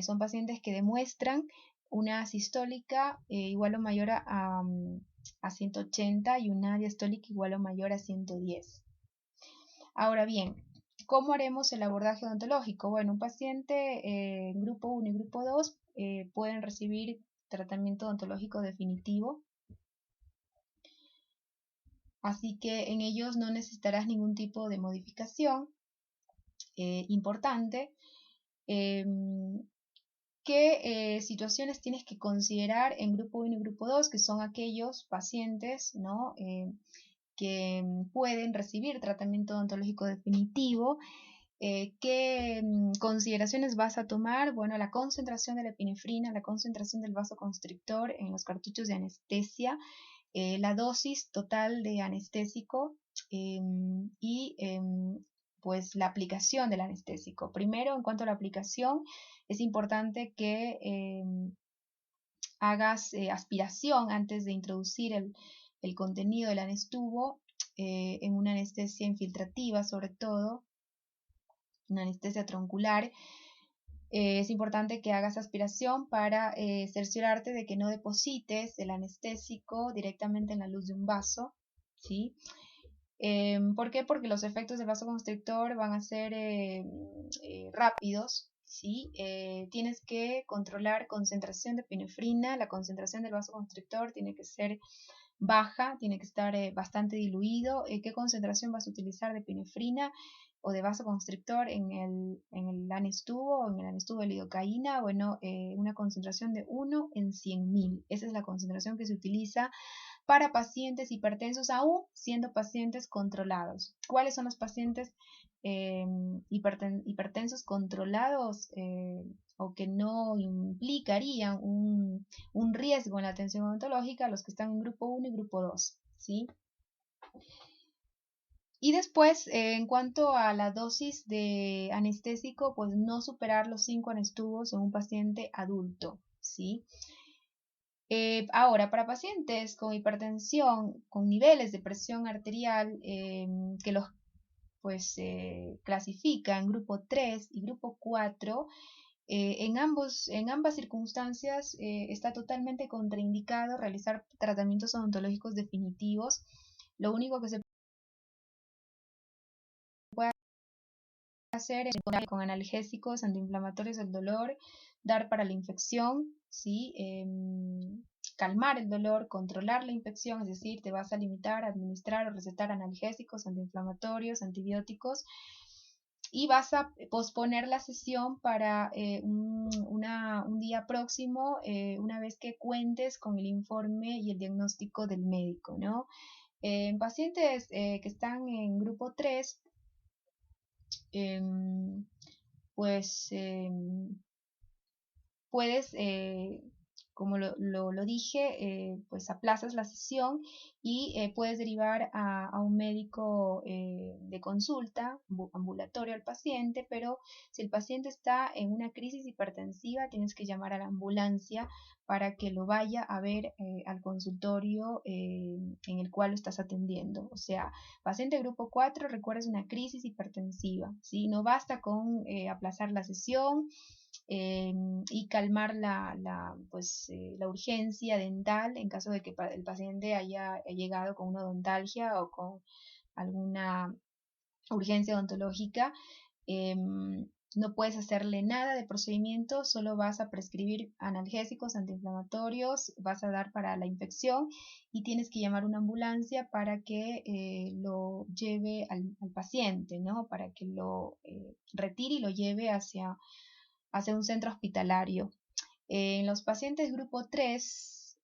son pacientes que demuestran una sistólica igual o mayor a 180 y una diastólica igual o mayor a 110. Ahora bien, ¿cómo haremos el abordaje odontológico? Bueno, un paciente en grupo 1 y grupo 2 pueden recibir tratamiento odontológico definitivo, así que en ellos no necesitarás ningún tipo de modificación. Importante, ¿qué situaciones tienes que considerar en grupo 1 y grupo 2? Que son aquellos pacientes, ¿no? Que pueden recibir tratamiento odontológico definitivo. ¿Qué consideraciones vas a tomar? Bueno, la concentración de la epinefrina, la concentración del vasoconstrictor en los cartuchos de anestesia, la dosis total de anestésico y pues la aplicación del anestésico. Primero, en cuanto a la aplicación, es importante que hagas aspiración antes de introducir el contenido del anestubo en una anestesia infiltrativa, sobre todo una anestesia troncular. Es importante que hagas aspiración para cerciorarte de que no deposites el anestésico directamente en la luz de un vaso, ¿sí? ¿Por qué? Porque los efectos del vasoconstrictor van a ser rápidos, ¿sí? Tienes que controlar concentración de epinefrina, la concentración del vasoconstrictor tiene que ser baja, tiene que estar bastante diluido. ¿Qué concentración vas a utilizar de epinefrina o de vasoconstrictor en el anestubo, en el anestubo de lidocaína? Bueno, una concentración de 1 en 100.000. Esa es la concentración que se utiliza para pacientes hipertensos, aún siendo pacientes controlados. ¿Cuáles son los pacientes hipertensos controlados o que no implicarían un riesgo en la atención odontológica? Los que están en grupo 1 y grupo 2, ¿sí? Y después, en cuanto a la dosis de anestésico, pues no superar los 5 anestubos en un paciente adulto, ¿sí? Ahora, para pacientes con hipertensión, con niveles de presión arterial que los clasifica en grupo 3 y grupo 4, en ambas circunstancias está totalmente contraindicado realizar tratamientos odontológicos definitivos. Lo único que se puede hacer es con analgésicos, antiinflamatorios del dolor, dar para la infección, ¿sí? Calmar el dolor, controlar la infección, es decir, te vas a limitar a administrar o recetar analgésicos, antiinflamatorios, antibióticos, y vas a posponer la sesión para un día próximo, una vez que cuentes con el informe y el diagnóstico del médico, ¿no? En pacientes que están en grupo 3, pues puedes, como lo dije, pues aplazas la sesión y puedes derivar a un médico de consulta ambulatorio al paciente, pero si el paciente está en una crisis hipertensiva, tienes que llamar a la ambulancia para que lo vaya a ver al consultorio en el cual lo estás atendiendo. O sea, paciente grupo 4, recuerda, es una crisis hipertensiva, ¿sí? No basta con aplazar la sesión y calmar la urgencia dental en caso de que el paciente haya llegado con una odontalgia o con alguna urgencia odontológica. No puedes hacerle nada de procedimiento, solo vas a prescribir analgésicos, antiinflamatorios, vas a dar para la infección y tienes que llamar una ambulancia para que lo lleve al paciente, ¿no? Para que lo retire y lo lleve hacia un centro hospitalario. En los pacientes grupo 3,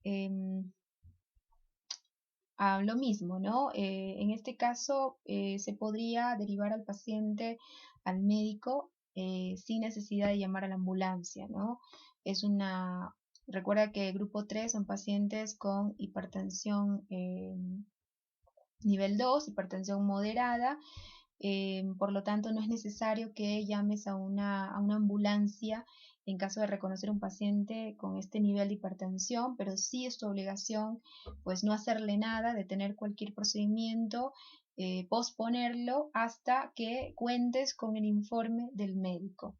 lo mismo, ¿no? En este caso se podría derivar al paciente al médico sin necesidad de llamar a la ambulancia, ¿no? Recuerda que el grupo 3 son pacientes con hipertensión nivel 2, hipertensión moderada. Por lo tanto, no es necesario que llames a una ambulancia en caso de reconocer un paciente con este nivel de hipertensión, pero sí es tu obligación pues no hacerle nada, detener cualquier procedimiento, posponerlo hasta que cuentes con el informe del médico.